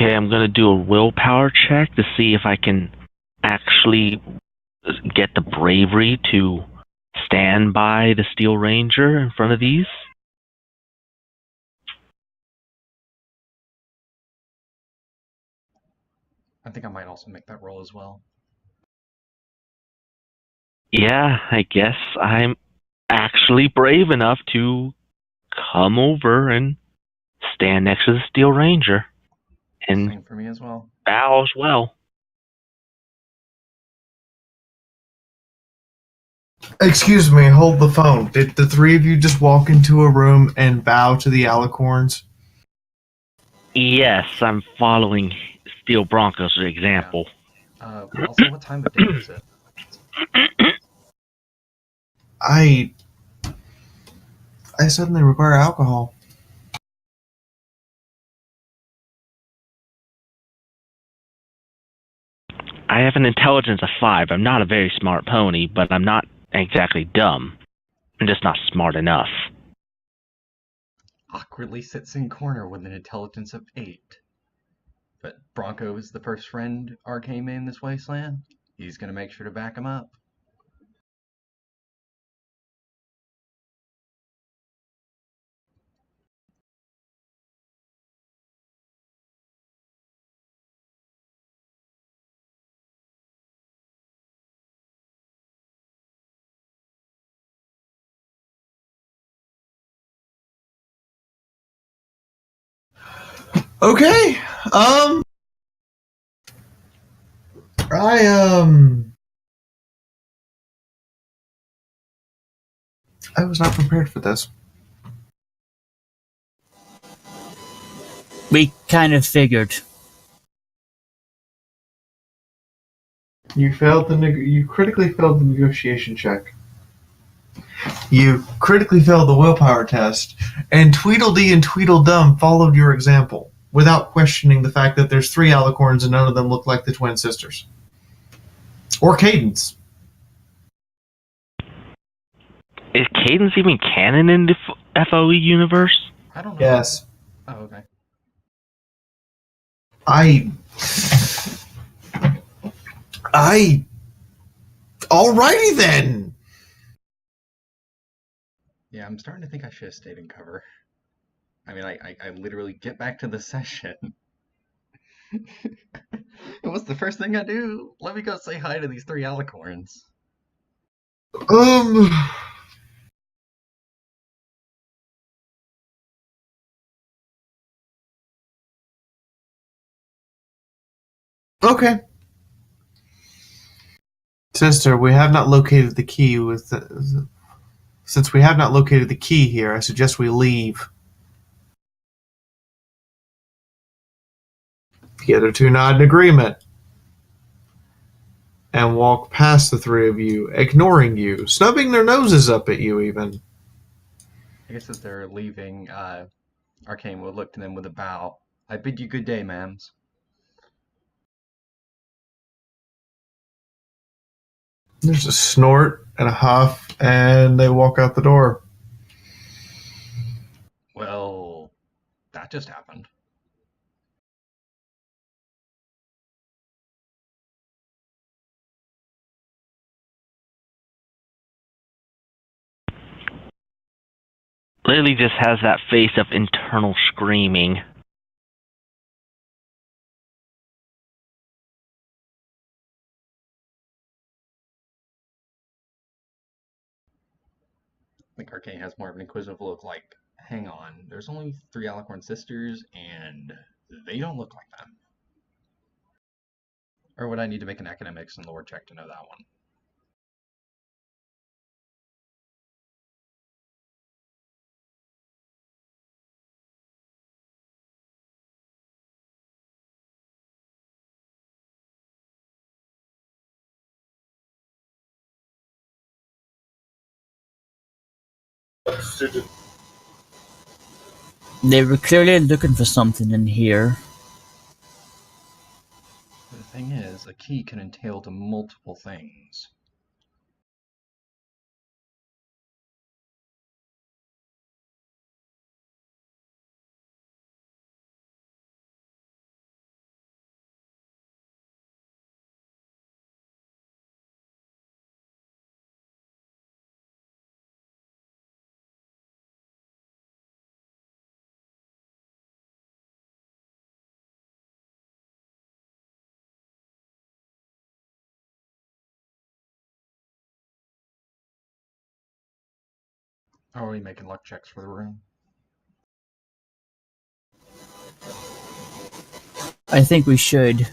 Okay, I'm gonna do a willpower check to see if I can actually get the bravery to stand by the Steel Ranger in front of these. I think I might also make that roll as well. Yeah, I guess I'm actually brave enough to come over and stand next to the Steel Ranger and Same for me as well. bow as well. Excuse me, hold the phone. Did the three of you just walk into a room and bow to the alicorns? Yes, I'm following Steel Bronco's example. Also, what time of day is it? I suddenly require alcohol. I have an intelligence of 5. I'm not a very smart pony, but I'm not exactly dumb. I'm just not smart enough. Awkwardly sits in corner with an intelligence of 8. But Bronco is the first friend Arcane made in this wasteland. He's gonna make sure to back him up. Okay. I was not prepared for this. We kind of figured. You critically failed the negotiation check. You critically failed the willpower test, and Tweedledee and Tweedledum followed your example without questioning the fact that there's 3 alicorns and none of them look like the twin sisters. Or Cadence. Is Cadence even canon in the FOE universe? I don't know. Yes. Oh, okay. Alrighty then! Yeah, I'm starting to think I should have stayed in cover. I mean, I literally get back to the session. And what's the first thing I do? Let me go say hi to these 3 alicorns. Okay. Sister, we have not located the key since we have not located the key here, I suggest we leave. The other two nod in agreement and walk past the 3 of you, ignoring you, snubbing their noses up at you even. I guess as they're leaving, Arcane will look to them with a bow. I bid you good day, ma'ams. There's a snort and a huff, and they walk out the door. Well, that just happened. Lily just has that face of internal screaming. I think Arcane has more of an inquisitive look like, hang on, there's only 3 alicorn sisters, and they don't look like them. Or would I need to make an academics and lore check to know that one? They were clearly looking for something in here. The thing is, a key can entail to multiple things. Are we making luck checks for the room? I think we should. I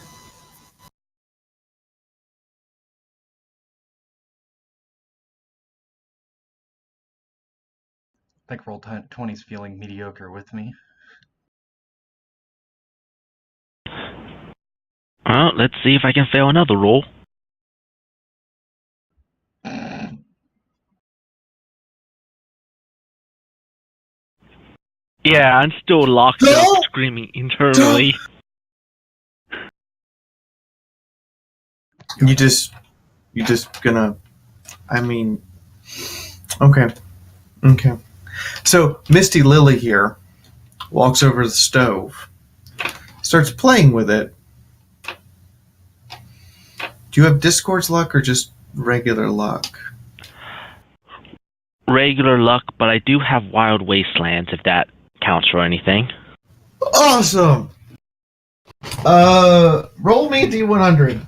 think roll 20's feeling mediocre with me. Well, let's see if I can fail another roll. Yeah, I'm still locked up, screaming internally. You just gonna. I mean, okay. So Misty Lily here walks over to the stove, starts playing with it. Do you have Discord's luck or just regular luck? Regular luck, but I do have Wild Wastelands, if that counts for anything. Awesome! Roll me a D100.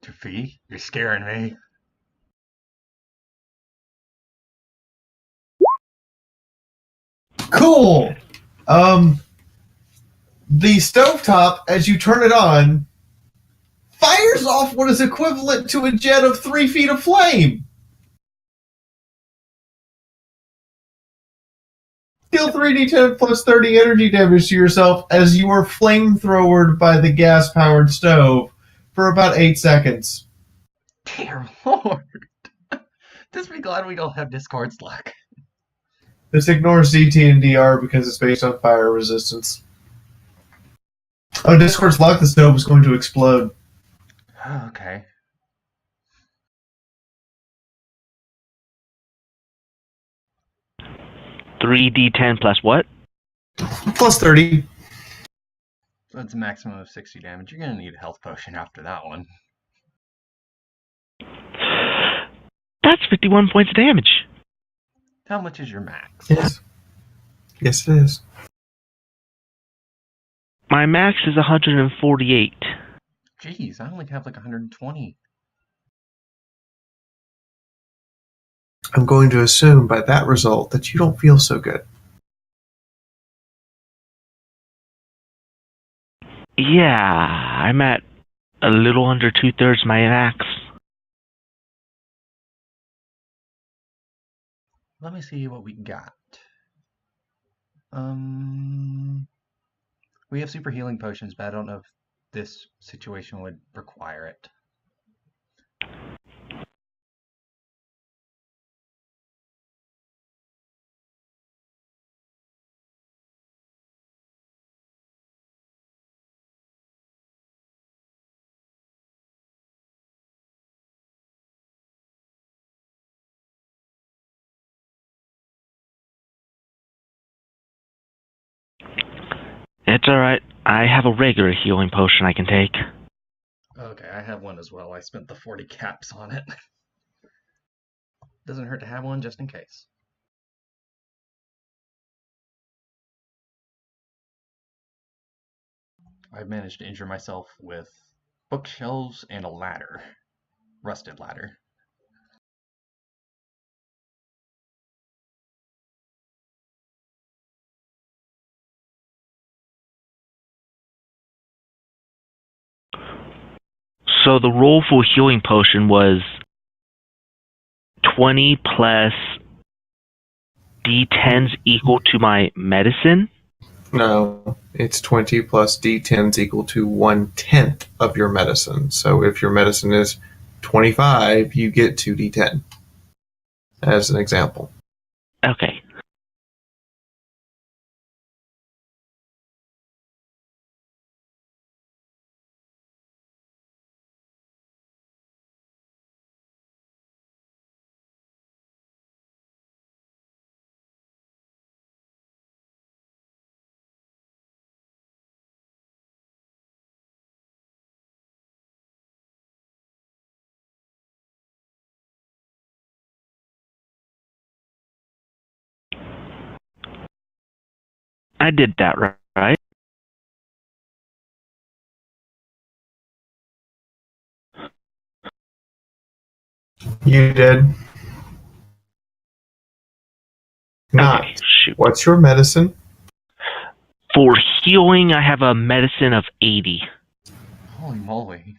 Tafi, you're scaring me. Cool! The stovetop, as you turn it on, fires off what is equivalent to a jet of 3 feet of flame. Deal 3d10 plus 30 energy damage to yourself as you are flamethrowered by the gas-powered stove for about 8 seconds. Dear Lord. Just be glad we don't have Discord's luck. This ignores DT and DR because it's based on fire resistance. Oh, Discord's luck, the stove is going to explode. Okay. Three D10 plus what? Plus 30. So that's a maximum of 60 damage. You're gonna need a health potion after that one. That's 51 points of damage. How much is your max? Yes. Yes, it is. My max is 148. Jeez, I only have like 120. I'm going to assume by that result that you don't feel so good. Yeah, I'm at a little under 2/3 my max. Let me see what we got. We have super healing potions, but I don't know if this situation would require it. It's alright. I have a regular healing potion I can take. Okay, I have one as well. I spent the 40 caps on it. Doesn't hurt to have one just in case. I've managed to injure myself with bookshelves and a ladder. Rusted ladder. So the roll for healing potion was 20 plus D10s equal to my medicine? No, it's 20 plus D10s equal to 1/10 of your medicine. So if your medicine is 25, you get 2d10. As an example. Okay. I did that right. You did. Not. Okay, shoot. What's your medicine? For healing, I have a medicine of 80. Holy moly.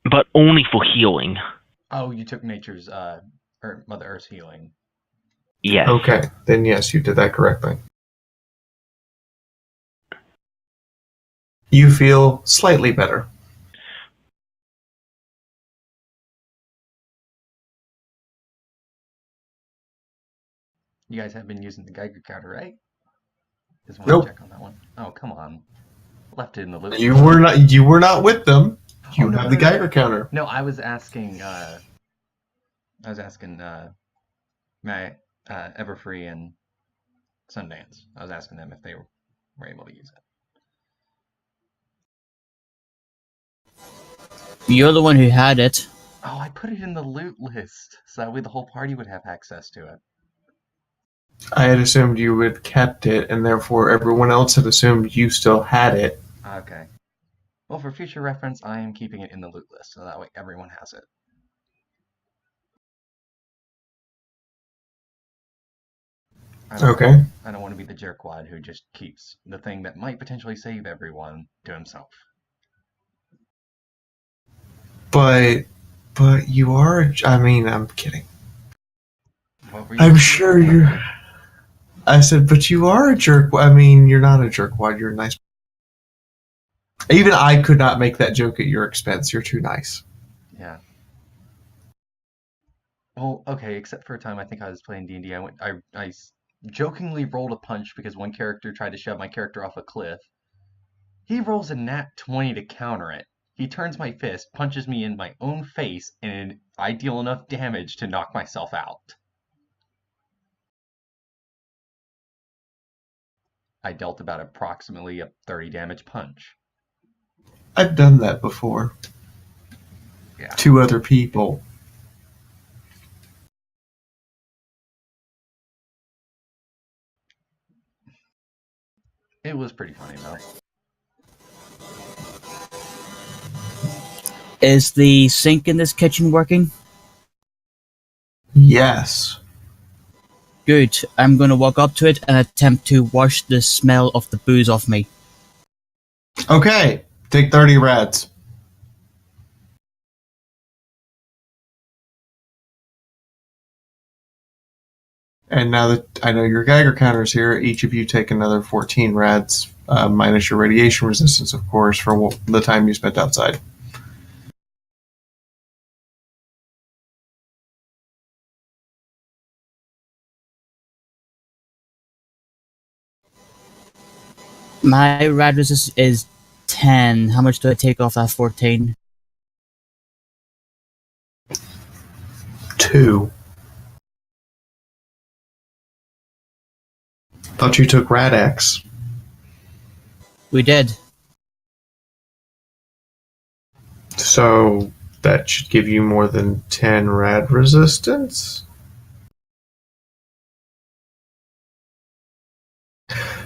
But only for healing. Oh, you took nature's, or Mother Earth's healing. Yes. Okay, then yes, you did that correctly. You feel slightly better. You guys have been using the Geiger counter, right? Just want Nope. to check on that one. Oh, come on. Left it in the loop. You were not with them. You Oh, no, have no, the no. Geiger counter. No, I was asking, Matt, Everfree and Sundance. I was asking them if they were able to use it. You're the one who had it. Oh, I put it in the loot list, so that way the whole party would have access to it. I had assumed you had kept it, and therefore everyone else had assumed you still had it. Okay. Well, for future reference, I am keeping it in the loot list, so that way everyone has it. I don't want to be the jerkwad who just keeps the thing that might potentially save everyone to himself. But you are. I mean, I'm kidding. What were you I'm saying? sure you're. I said, but you are a jerk. I mean, you're not a jerkwad. You're a nice. Even I could not make that joke at your expense. You're too nice. Yeah. Well, okay, except for a time I think I was playing D&D, I jokingly rolled a punch because one character tried to shove my character off a cliff. He rolls a nat 20 to counter it. He turns my fist, punches me in my own face, and I deal enough damage to knock myself out. I dealt about approximately a 30 damage punch. I've done that before. Yeah. To other people. It was pretty funny, though. Is the sink in this kitchen working? Yes. Good. I'm going to walk up to it and attempt to wash the smell of the booze off me. Okay. Take 30 rads. And now that I know your Geiger counter's here, each of you take another 14 rads, minus your radiation resistance, of course, for the time you spent outside. My rad resistance is 10. How much do I take off that 14? 2. Thought you took Rad-X. We did. So that should give you more than 10 rad resistance?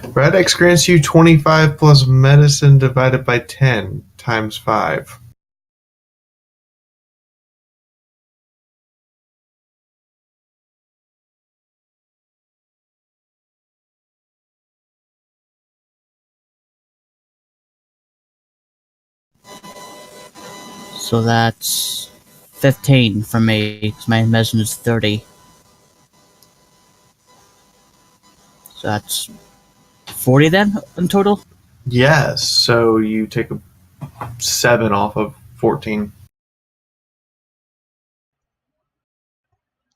Rad-X grants you 25 plus medicine divided by 10 times 5. So that's 15 for me, because my medicine is 30. So that's 40 then, in total? Yes, so you take a 7 off of 14.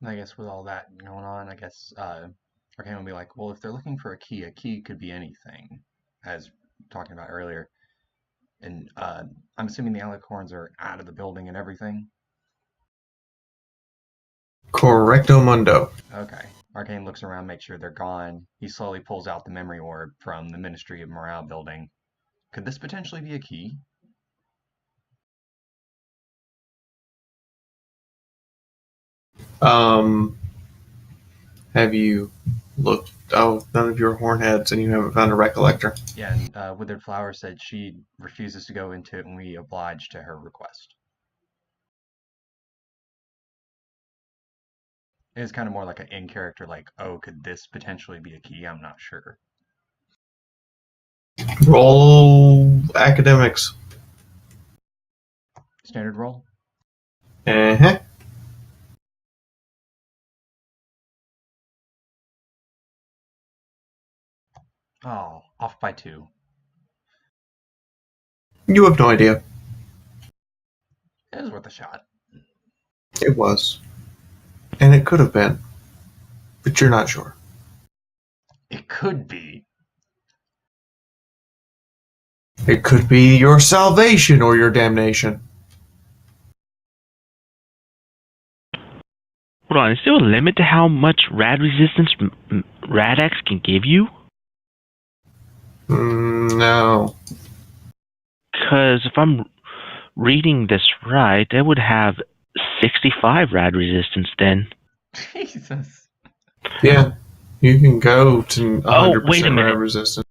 I guess with all that going on, I guess Arcane will be like, well, if they're looking for a key could be anything, as talking about earlier. And I'm assuming the alicorns are out of the building and everything. Correcto mundo. Okay. Arcane looks around, makes sure they're gone. He slowly pulls out the memory orb from the Ministry of Morale building. Could this potentially be a key? Have you looked? Oh, none of your hornheads, and you haven't found a recollector. Yeah, and Withered Flower said she refuses to go into it, and we oblige to her request. It's kind of more like an in-character, like, oh, could this potentially be a key? I'm not sure. Roll academics. Standard roll? Uh-huh. Oh, off by 2. You have no idea. It was worth a shot. It was. And it could have been. But you're not sure. It could be. It could be your salvation or your damnation. Hold on, is there a limit to how much rad resistance Rad-X can give you? No. Because if I'm reading this right, that would have 65 rad resistance then. Jesus. Yeah. You can go to 100% wait a minute. rad resistance.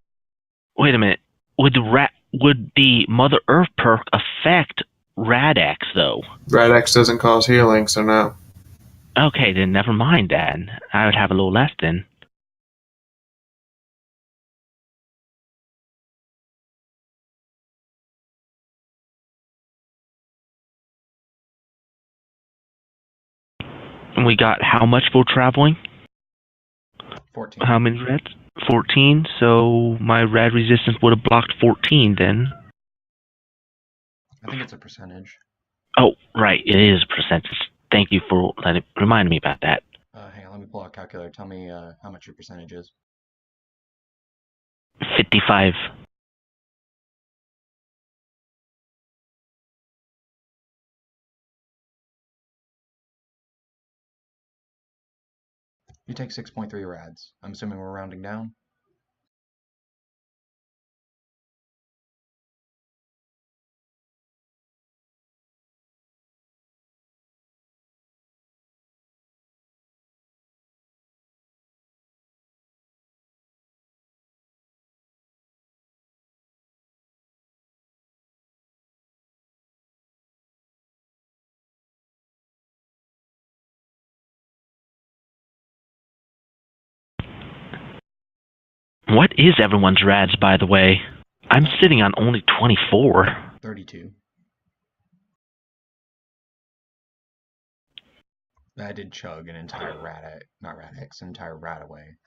Wait a minute. Would the Mother Earth perk affect Rad-X though? Rad-X doesn't cause healing, so no. Okay, then never mind that. I would have a little less then. And we got how much for traveling? 14. How many rads? 14. So my rad resistance would have blocked 14 then. I think it's a percentage. Oh, right. It is a percentage. Thank you for reminding me about that. Hang on, let me pull out a calculator. Tell me how much your percentage is. 55. You take 6.3 rads. I'm assuming we're rounding down. What is everyone's rads, by the way? I'm sitting on only 24. 32. I did chug an entire Rad-X, entire rad away.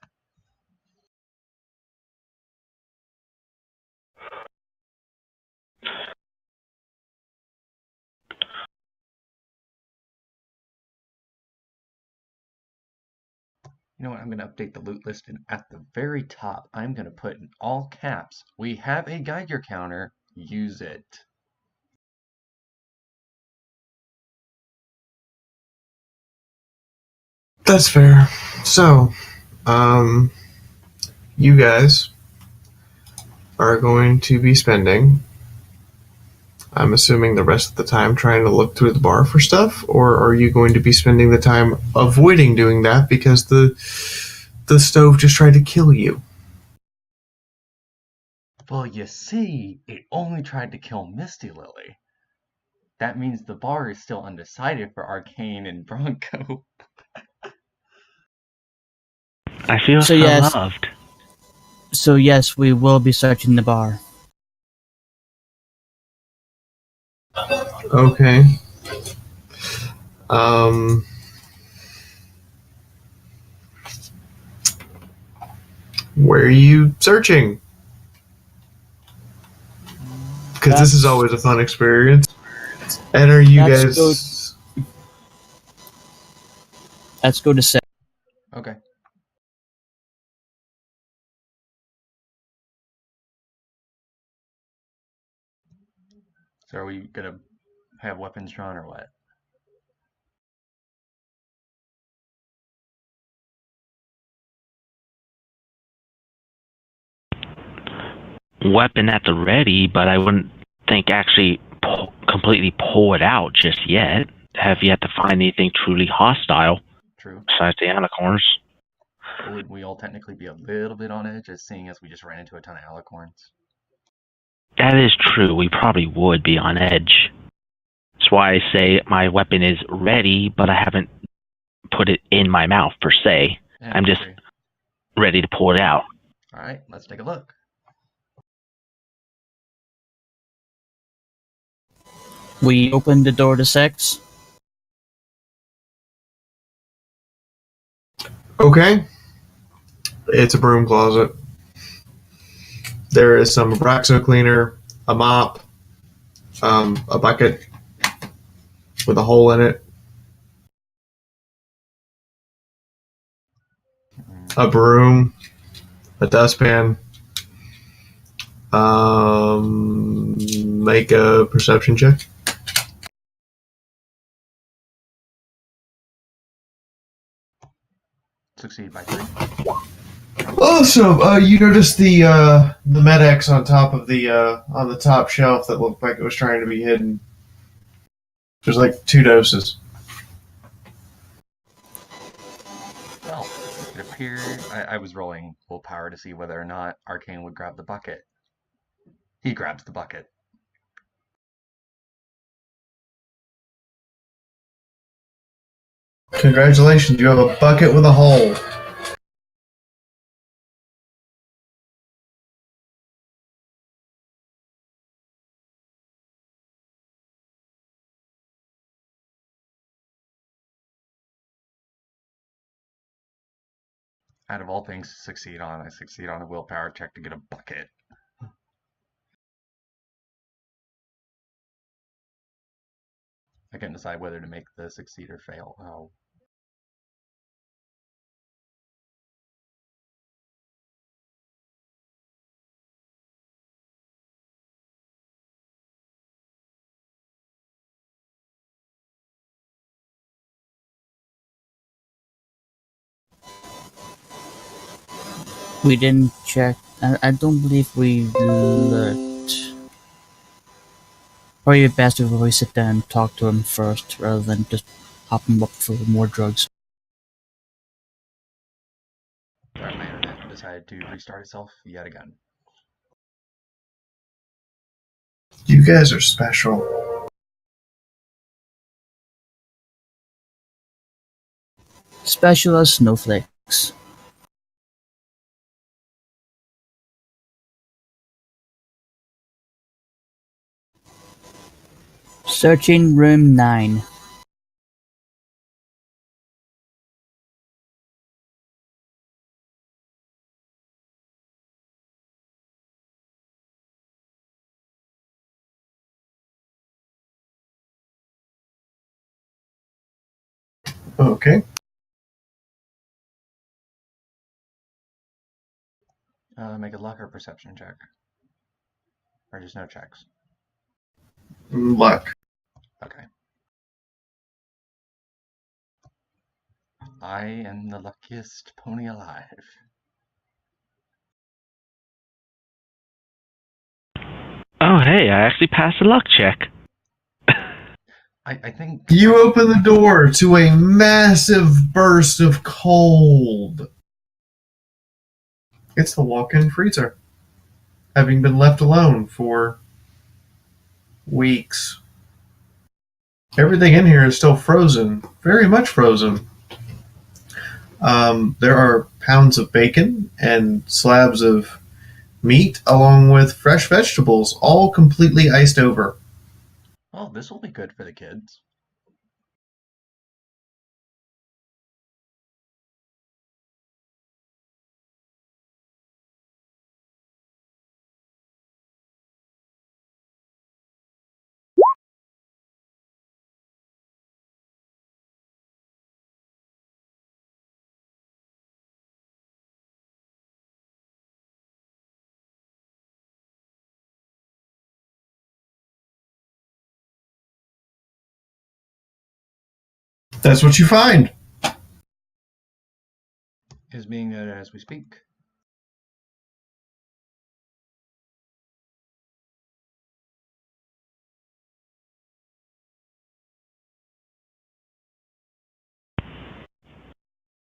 You know what? I'm going to update the loot list, and at the very top, I'm going to put in all caps, we have a Geiger counter, use it. That's fair. So, you guys are going to be spending, I'm assuming, the rest of the time trying to look through the bar for stuff, or are you going to be spending the time avoiding doing that because the stove just tried to kill you? Well, you see, it only tried to kill Misty Lily. That means the bar is still undecided for Arcane and Bronco. I feel so yes. loved. So yes, we will be searching the bar. Okay. Where are you searching? Because this is always a fun experience. And are you guys... Let's go to 7. Okay. So are we gonna have weapons drawn or what? Weapon at the ready, but I wouldn't think actually completely pull it out just yet. Have yet to find anything truly hostile. True. Besides the alicorns. Would we all technically be a little bit on edge, as seeing as we just ran into a ton of alicorns? That is true. We probably would be on edge. That's why I say my weapon is ready, but I haven't put it in my mouth per se. Yeah, I'm just agree. ready to pull it out. All right, let's take a look. We open the door to sex. Okay. It's a broom closet. There is some Abraxo cleaner, a mop, a bucket with a hole in it, a broom, a dustpan. Make a perception check. Succeed by 3. Awesome. You notice the Med-X on top of the on the top shelf that looked like it was trying to be hidden. There's like 2 doses. Well, it appeared I was rolling willpower to see whether or not Arcane would grab the bucket. He grabs the bucket. Congratulations, you have a bucket with a hole. Out of all things to succeed on, I succeed on a willpower check to get a bucket. I can't decide whether to make the succeed or fail. Oh. We didn't check. I don't believe we looked. Probably best if we sit down and talk to him first rather than just hop him up for more drugs. Sorry, my internet decided to restart itself yet again. You guys are special. Special as snowflakes. Searching room 9. Okay. Make a luck or perception check. Or just no checks. Luck. Okay. I am the luckiest pony alive. Oh, hey, I actually passed a luck check. I think You open the door to a massive burst of cold. It's the walk-in freezer, having been left alone for weeks. Everything in here is still frozen, very much frozen. There are pounds of bacon and slabs of meat, along with fresh vegetables, all completely iced over. oh, this will be good for the kids. That's what you find. Is being noted as we speak.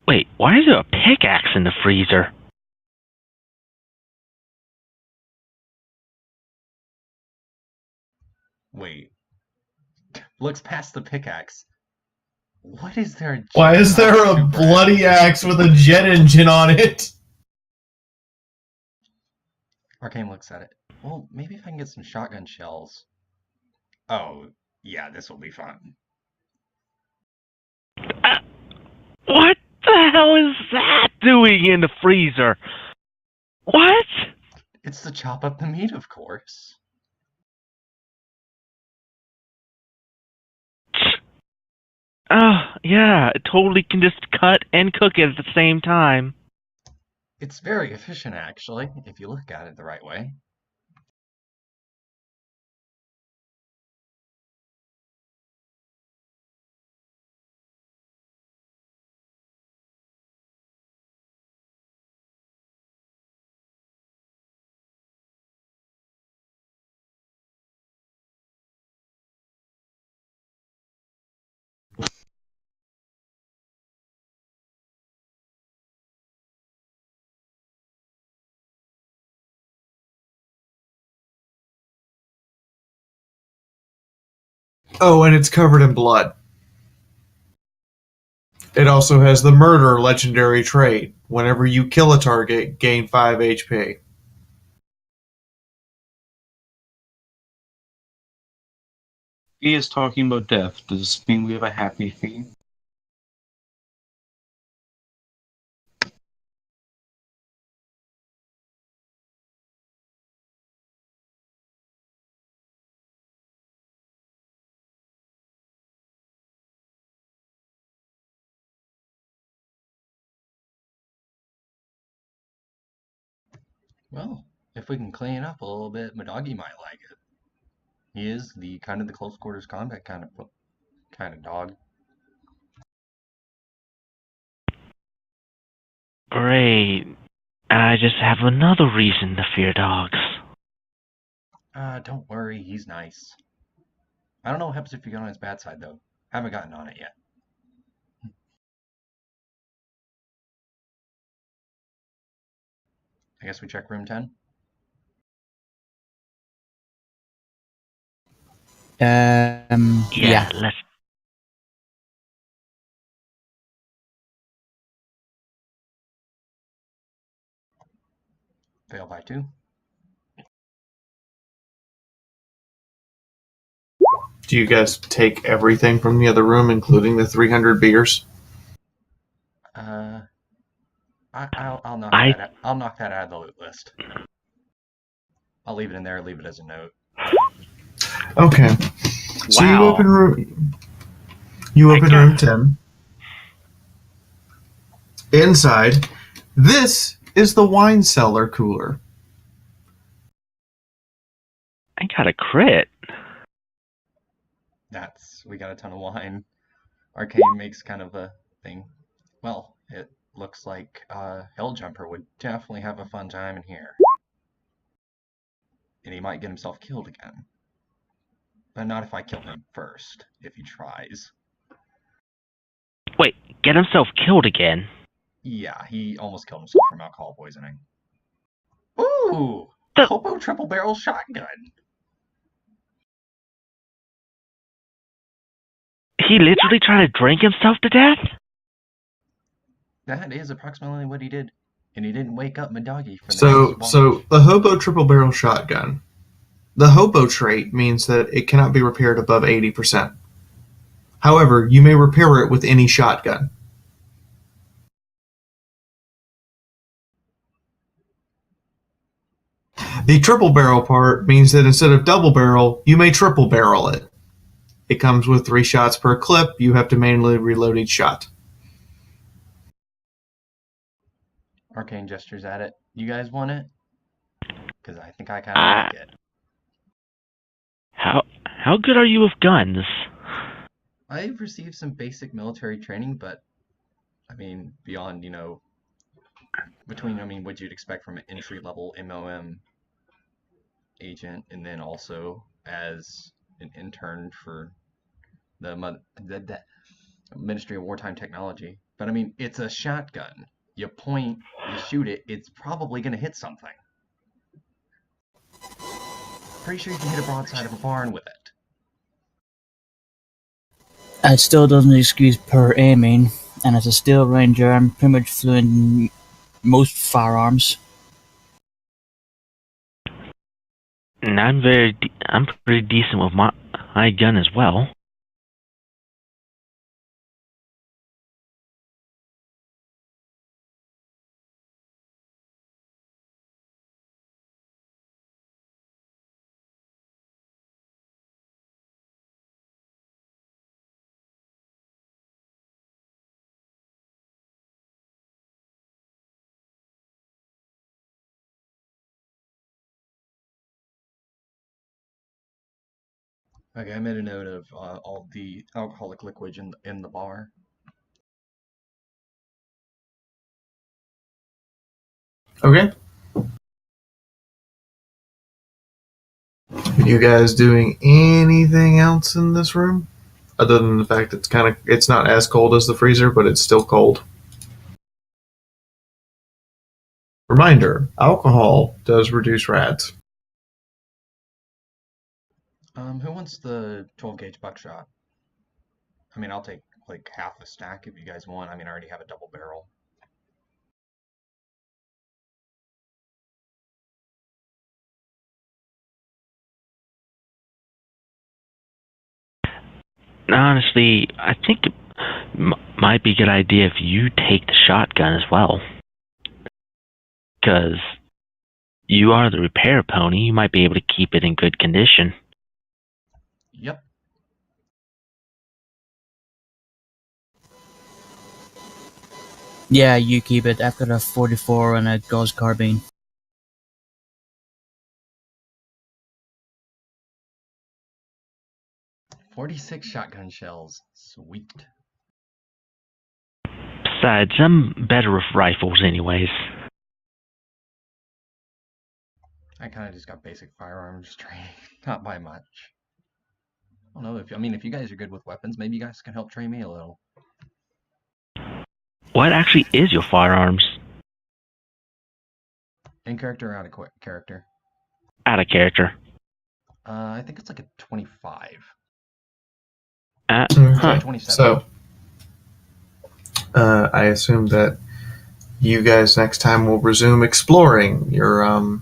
Wait, why is there a pickaxe in the freezer? Wait. Looks past the pickaxe. What is there? Why is there a bloody axe with a jet engine on it? Arcane looks at it. Well, maybe if I can get some shotgun shells. Oh, yeah, this will be fun. What the hell is that doing in the freezer? What? It's to chop up the meat, of course. Yeah, it totally can just cut and cook it at the same time. It's very efficient, actually, if you look at it the right way. Oh, and it's covered in blood. It also has the murder legendary trait. Whenever you kill a target, gain 5 HP. He is talking about death. Does this mean we have a happy theme? Well, if we can clean it up a little bit, Madagi might like it. He is the kind of the close quarters combat kind of dog. Great. I just have another reason to fear dogs. Don't worry, he's nice. I don't know what happens if you get on his bad side, though. Haven't gotten on it yet. I guess we check room 10. Yeah. Let's. Fail by 2. Do you guys take everything from the other room, including the 300 beers? I'll knock that out. I'll knock that out of the loot list. I'll leave it in there. Leave it as a note. Okay. So you open room. You open room 10. Inside, this is the wine cellar cooler. I got a crit. We got a ton of wine. Arcane makes kind of a thing. Well, it looks like Helljumper would definitely have a fun time in here. And he might get himself killed again. But not if I kill him first, if he tries. Wait, get himself killed again? Yeah, he almost killed himself from alcohol poisoning. Ooh! Hobo triple barrel shotgun! He literally tried to drink himself to death? That is approximately what he did. And he didn't wake up Madagi for the So the Hobo triple barrel shotgun. The Hobo trait means that it cannot be repaired above 80%. However, you may repair it with any shotgun. The triple barrel part means that instead of double barrel, you may triple barrel it. It comes with 3 shots per clip. You have to manually reload each shot. Arcane gestures at it. You guys want it? Because I think I kind of like it. How good are you with guns? I've received some basic military training, but I mean, beyond, what you'd expect from an entry-level MOM agent, and then also as an intern for the Ministry of Wartime Technology. But I mean, it's a shotgun. You point, you shoot it, it's probably going to hit something. Pretty sure you can hit a broadside of a barn with it. It still doesn't excuse per aiming, and as a steel ranger, I'm pretty much fluent in most firearms. And I'm pretty decent with my gun as well. Okay, I made a note of all the alcoholic liquid in the bar. Okay. Are you guys doing anything else in this room? Other than the fact it's not as cold as the freezer, but it's still cold. Reminder, alcohol does reduce rats. Who wants the 12 gauge buckshot? I mean, I'll take like half a stack if you guys want. I mean, I already have a double barrel. Honestly, I think it might be a good idea if you take the shotgun as well. Because you are the repair pony, you might be able to keep it in good condition. Yep. Yeah, you keep it. I've got a 44 and a gauze carbine. .46 shotgun shells. Sweet. Besides, I'm better with rifles anyways. I kind of just got basic firearms training, not by much. I don't know if you guys are good with weapons, maybe you guys can help train me a little. What actually is your firearms? In character or out of character? Out of character. I think it's like a 25. Okay. 27. So, I assume that you guys next time will resume exploring your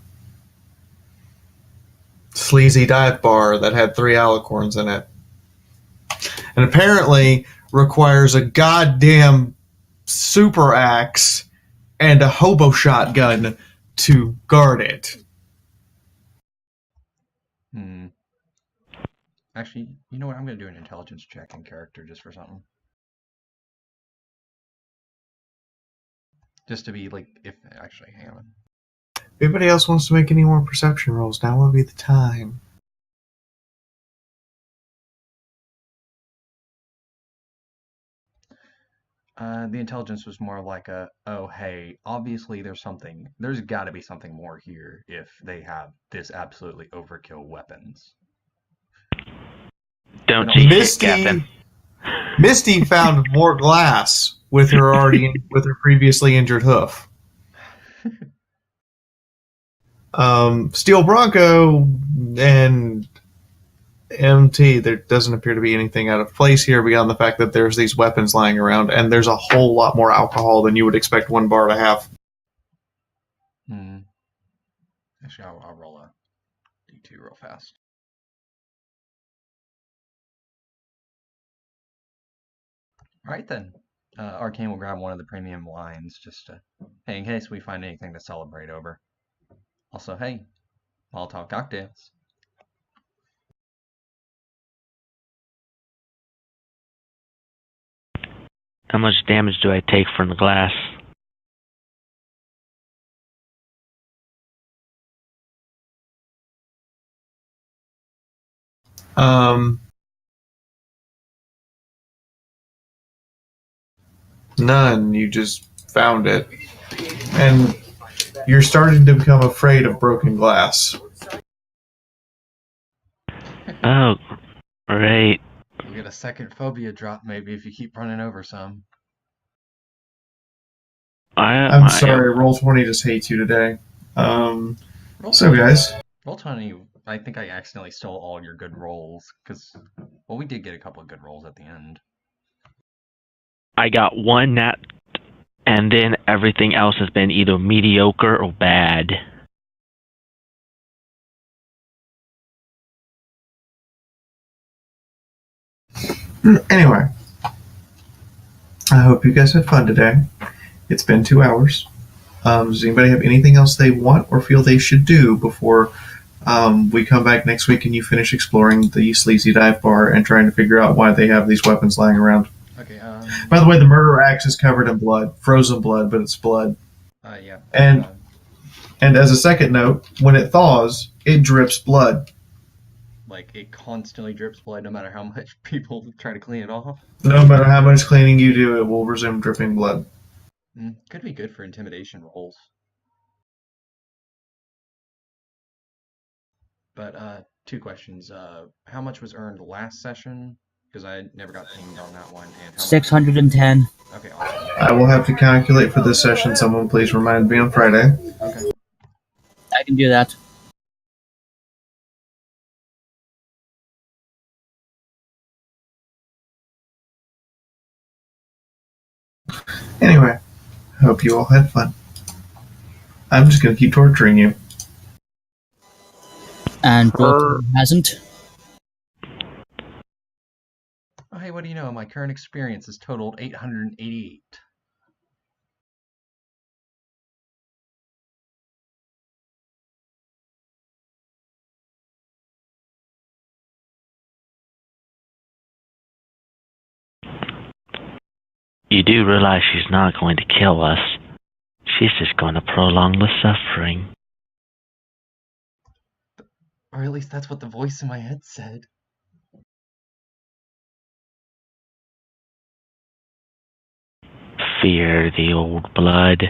sleazy dive bar that had 3 alicorns in it, and apparently requires a goddamn super axe and a hobo shotgun to guard it. Actually, you know what? I'm going to do an intelligence check in character just for something. Just to be like, actually, hang on. If anybody else wants to make any more perception rolls, now would be the time. The intelligence was more like oh, hey, obviously there's got to be something more here if they have this absolutely overkill weapons. Don't say shit, Captain. Misty found more glass with her previously injured hoof. Steel Bronco and MT, there doesn't appear to be anything out of place here beyond the fact that there's these weapons lying around, and there's a whole lot more alcohol than you would expect one bar to have. Actually, I'll roll a D2 real fast. All right, then. Arcane will grab one of the premium wines just to, hey, in case we find anything to celebrate over. Also, hey, Molotov cocktails. How much damage do I take from the glass? None. You just found it. And you're starting to become afraid of broken glass. Oh, right. We'll get a second phobia drop maybe if you keep running over some. I'm sorry, Roll20 just hates you today. So guys. Roll20, I think I accidentally stole all your good rolls, because, well, we did get a couple of good rolls at the end. I got one nat, and then everything else has been either mediocre or bad. Anyway, I hope you guys had fun today. It's been 2 hours. Does anybody have anything else they want or feel they should do before we come back next week and you finish exploring the Sleazy Dive Bar and trying to figure out why they have these weapons lying around? Okay. By the way, the murder axe is covered in blood, frozen blood, but it's blood. Yeah. And as a second note, when it thaws, it drips blood. Like, it constantly drips blood no matter how much people try to clean it off. No matter how much cleaning you do, it will resume dripping blood. Could be good for intimidation rolls. But 2 questions. How much was earned last session? Because I never got pinged on that one. And how 610. Okay, awesome. I will have to calculate for this session. Someone please remind me on Friday. Okay. I can do that. Anyway, hope you all had fun. I'm just going to keep torturing you. And Brooke hasn't. Oh, hey, what do you know? My current experience has totaled 888. You do realize she's not going to kill us. She's just going to prolong the suffering. Or at least that's what the voice in my head said. Fear the old blood.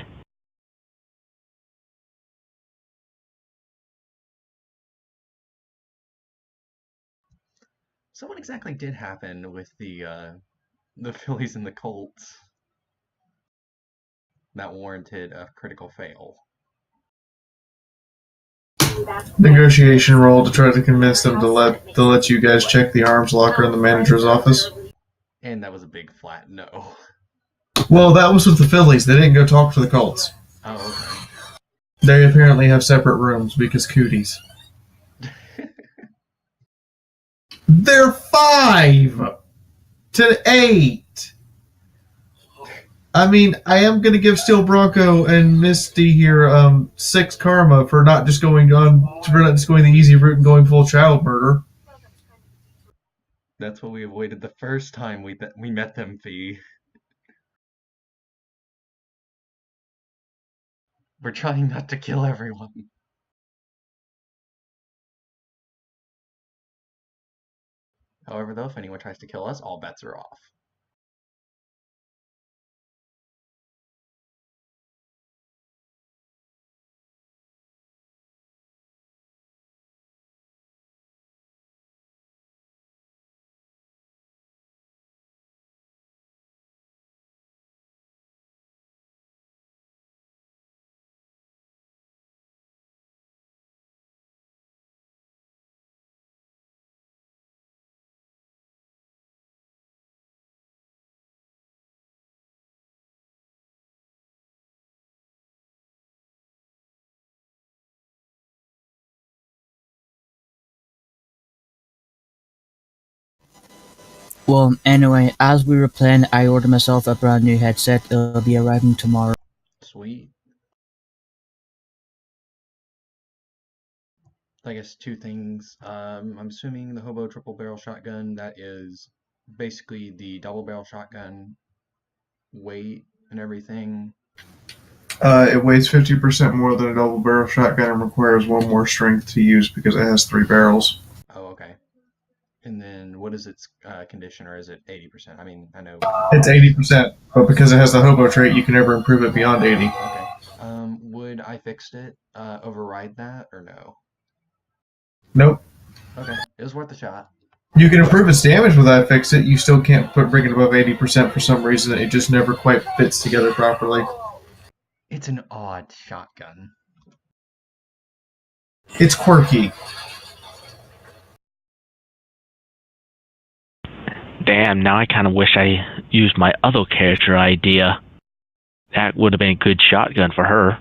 So what exactly did happen with the fillies and the colts that warranted a critical fail? Negotiation roll to try to convince them to let you guys check the arms locker in the manager's office. And that was a big flat no. Well, that was with the fillies. They didn't go talk to the colts. Oh, okay. They apparently have separate rooms because cooties. They're 5 to 8. I mean, I am going to give Steel Bronco and Misty here 6 karma for not just going the easy route and going full child murder. That's what we avoided the first time we met them, Fee. We're trying not to kill everyone. However, though, if anyone tries to kill us, all bets are off. Well, anyway, as we were planning, I ordered myself a brand new headset. It'll be arriving tomorrow. Sweet. I guess 2 things. I'm assuming the Hobo triple barrel shotgun, that is basically the double barrel shotgun weight and everything. It weighs 50% more than a double barrel shotgun and requires 1 more strength to use because it has 3 barrels. Oh, okay. And then what is its condition, or is it 80%? I mean, I know it's 80%, but because it has the hobo trait, you can never improve it beyond 80. Okay. Would I fixed it override that or no? Nope. Okay, it was worth a shot. You can improve its damage with I fix it. You still can't bring it above 80% for some reason. It just never quite fits together properly. It's an odd shotgun. It's quirky. Damn, now I kind of wish I used my other character idea. That would have been a good shotgun for her.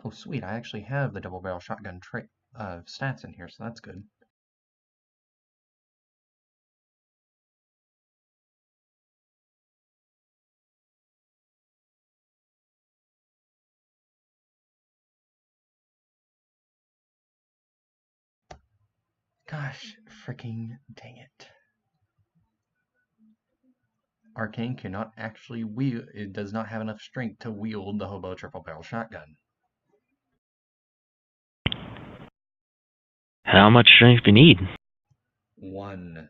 Oh, sweet. I actually have the double barrel shotgun stats in here, so that's good. Gosh, freaking dang it. Arcane cannot actually wield, it does not have enough strength to wield the hobo triple barrel shotgun. How much strength do you need? 1.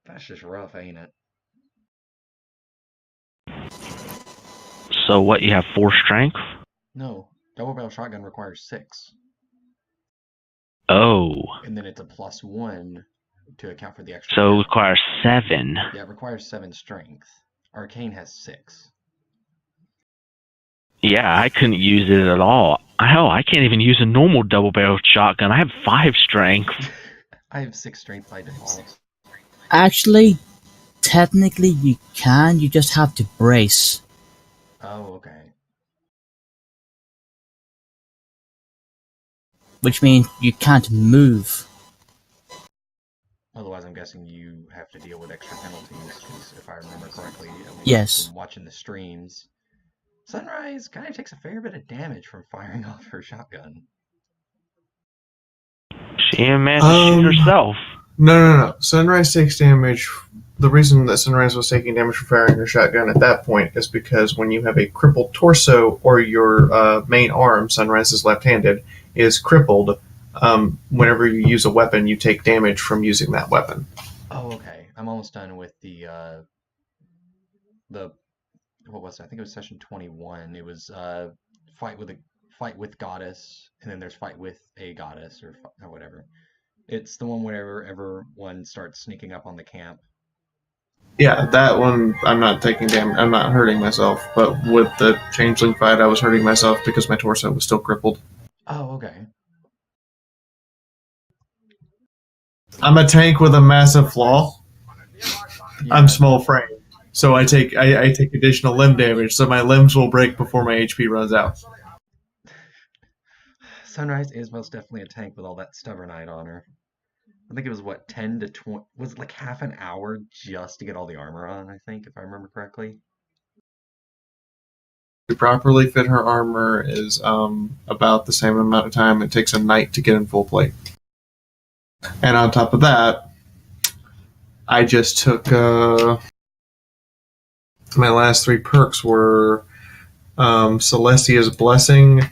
That's just rough, ain't it? So what, you have 4 strength? No, double barrel shotgun requires 6. Oh. And then it's a +1 to account for the extra. So it requires 7. Yeah, it requires 7 strength. Arcane has 6. Yeah, I couldn't use it at all. Hell, I can't even use a normal double barrel shotgun. I have 5 strength. I have 6 strength by default. Actually, technically you can, you just have to brace. Oh, okay. Which means you can't move. Otherwise, I'm guessing you have to deal with extra penalties, because if I remember correctly, at least Yes. from watching the streams, Sunrise kind of takes a fair bit of damage from firing off her shotgun. She ain't managed to shoot herself. No. Sunrise takes damage. The reason that Sunrise was taking damage from firing her shotgun at that point is because when you have a crippled torso or your main arm, Sunrise is left-handed, is crippled, whenever you use a weapon, you take damage from using that weapon. Oh, okay. I'm almost done with the what was it? I think it was session 21. It was fight with goddess, and then there's fight with a goddess or whatever. It's the one whenever everyone starts sneaking up on the camp. Yeah, that one I'm not taking damage. I'm not hurting myself, but with the changeling fight, I was hurting myself because my torso was still crippled. Oh, okay. I'm a tank with a massive flaw. Yeah. I'm small frame, so I take additional limb damage, so my limbs will break before my HP runs out. Sunrise is most definitely a tank with all that stubbornite on her. I think it was, 10 to 20... Was it like half an hour just to get all the armor on, I think, if I remember correctly? To properly fit her armor is about the same amount of time it takes a knight to get in full plate. And on top of that, I just took... my last 3 perks were Celestia's Blessing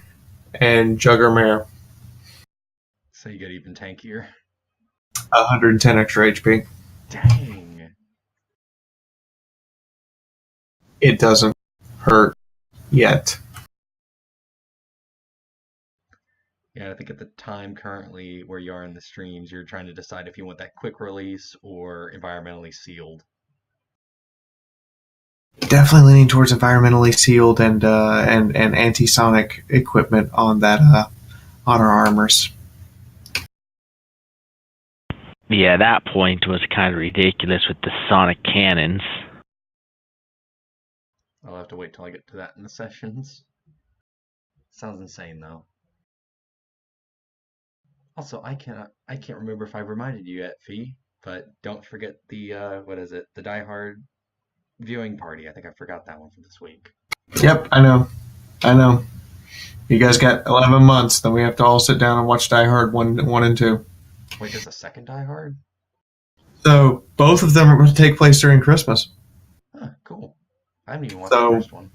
and Juggermare. So you get even tankier. 110 extra HP. Dang. It doesn't hurt yet. Yeah, I think at the time currently where you are in the streams, you're trying to decide if you want that quick release or environmentally sealed. Definitely leaning towards environmentally sealed and anti-sonic equipment on that on our armors. Yeah, that point was kind of ridiculous with the sonic cannons. I'll have to wait till I get to that in the sessions. Sounds insane though. Also, I can't remember if I reminded you yet, Fee, but don't forget the what is it? The Die Hard viewing party. I think I forgot that one for this week. Yep, I know. You guys got 11 months, then we have to all sit down and watch Die Hard 1 and 2. Wait, there's a second Die Hard? So both of them are going to take place during Christmas. Huh, cool. I haven't even watched the first one.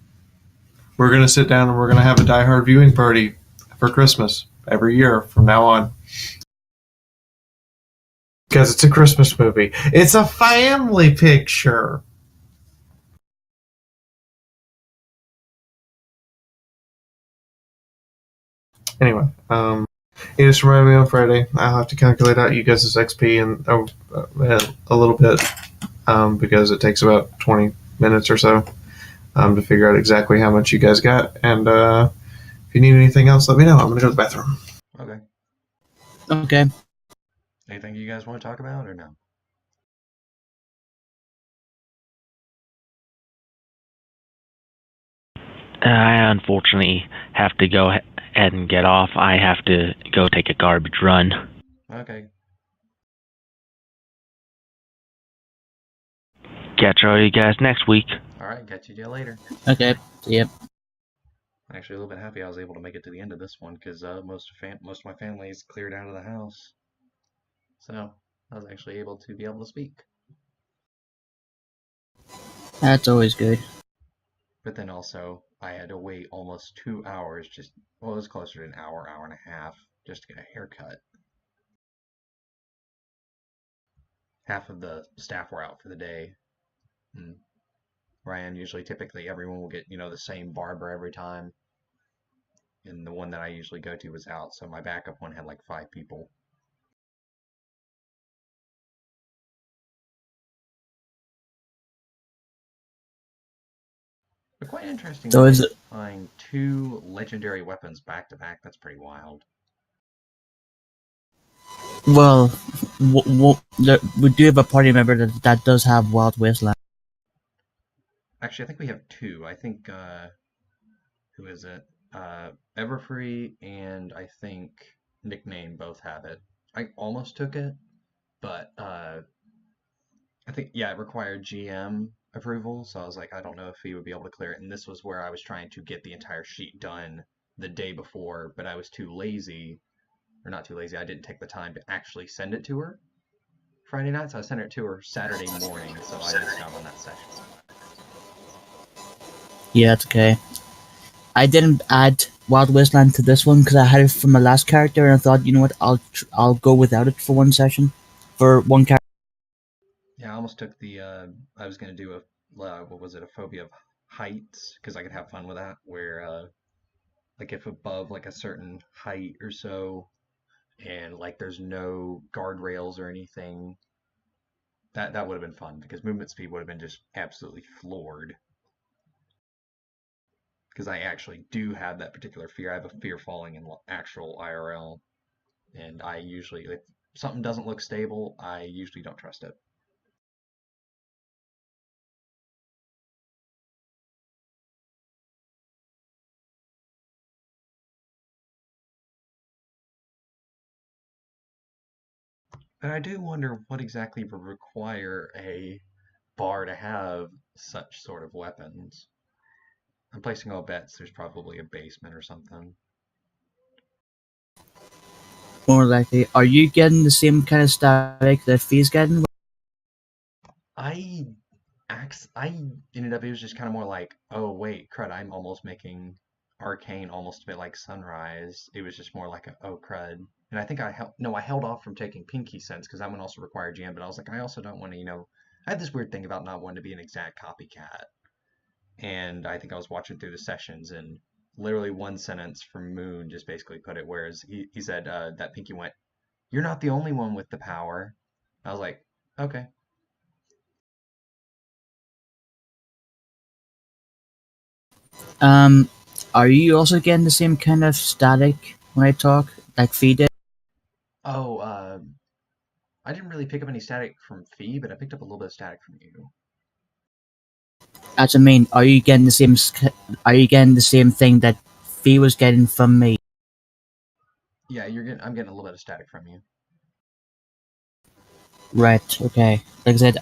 We're going to sit down and we're going to have a Die Hard viewing party for Christmas every year from now on. Because it's a Christmas movie. It's a family picture. Anyway, You just remind me on Friday. I'll have to calculate out you guys' XP and a little bit because it takes about 20 minutes or so to figure out exactly how much you guys got. And if you need anything else, let me know. I'm going to go to the bathroom. Okay. Okay. Anything you guys want to talk about or no? I unfortunately have to go ahead and get off. I have to go take a garbage run. Okay. Catch all you guys next week. Alright, catch you later. Okay. See ya. I'm actually a little bit happy I was able to make it to the end of this one because most of my family is cleared out of the house. So I was actually able to speak. That's always good. But then also, I had to wait almost 2 hours, well, it was closer to an hour, hour and a half, just to get a haircut. Half of the staff were out for the day. And Ryan, typically everyone will get, the same barber every time. And the one that I usually go to was out, so my backup one had like 5 people. But quite interesting So is to it? find 2 legendary weapons back to back. That's pretty wild. Well, we do have a party member that does have Wild Wasteland. Actually, I think we have 2. I think, who is it? Everfree and I think Nickname both have it. I almost took it, but I think, yeah, it required GM approval, so I was like, I don't know if he would be able to clear it. And this was where I was trying to get the entire sheet done the day before, but I was too lazy, or not too lazy, I didn't take the time to actually send it to her Friday night, so I sent it to her Saturday morning, so I missed out on that session. Yeah, it's okay. I didn't add Wild Wasteland to this one because I had it from my last character, and I thought, you know what, I'll go without it for one session, for one character. Yeah, I almost took the, I was going to do a, what was it, a phobia of heights, because I could have fun with that, where, like, if above, like, a certain height or so, and, like, there's no guardrails or anything, that would have been fun, because movement speed would have been just absolutely floored. Because I actually do have that particular fear. I have a fear falling in actual IRL, and I usually, if something doesn't look stable, I usually don't trust it. And I do wonder what exactly would require a bar to have such sort of weapons. I'm placing all bets there's probably a basement or something. More likely. Are you getting the same kind of static that Fee's getting? I ended up, it was just kind of more like, oh wait, crud, I'm almost making Arcane almost a bit like Sunrise. It was just more like, oh crud. And I think I held off from taking Pinky Sense because that one also required GM, but I was like, I also don't want to, I had this weird thing about not wanting to be an exact copycat. And I think I was watching through the sessions, and literally one sentence from Moon just basically put it, whereas he said that Pinky went, "You're not the only one with the power." I was like, okay. Are you also getting the same kind of static when I talk, like Fee did? Oh, I didn't really pick up any static from Fee, but I picked up a little bit of static from you. As I mean, are you getting the same? Are you getting the same thing that Fee was getting from me? Yeah, I'm getting a little bit of static from you. Right. Okay. Like I said,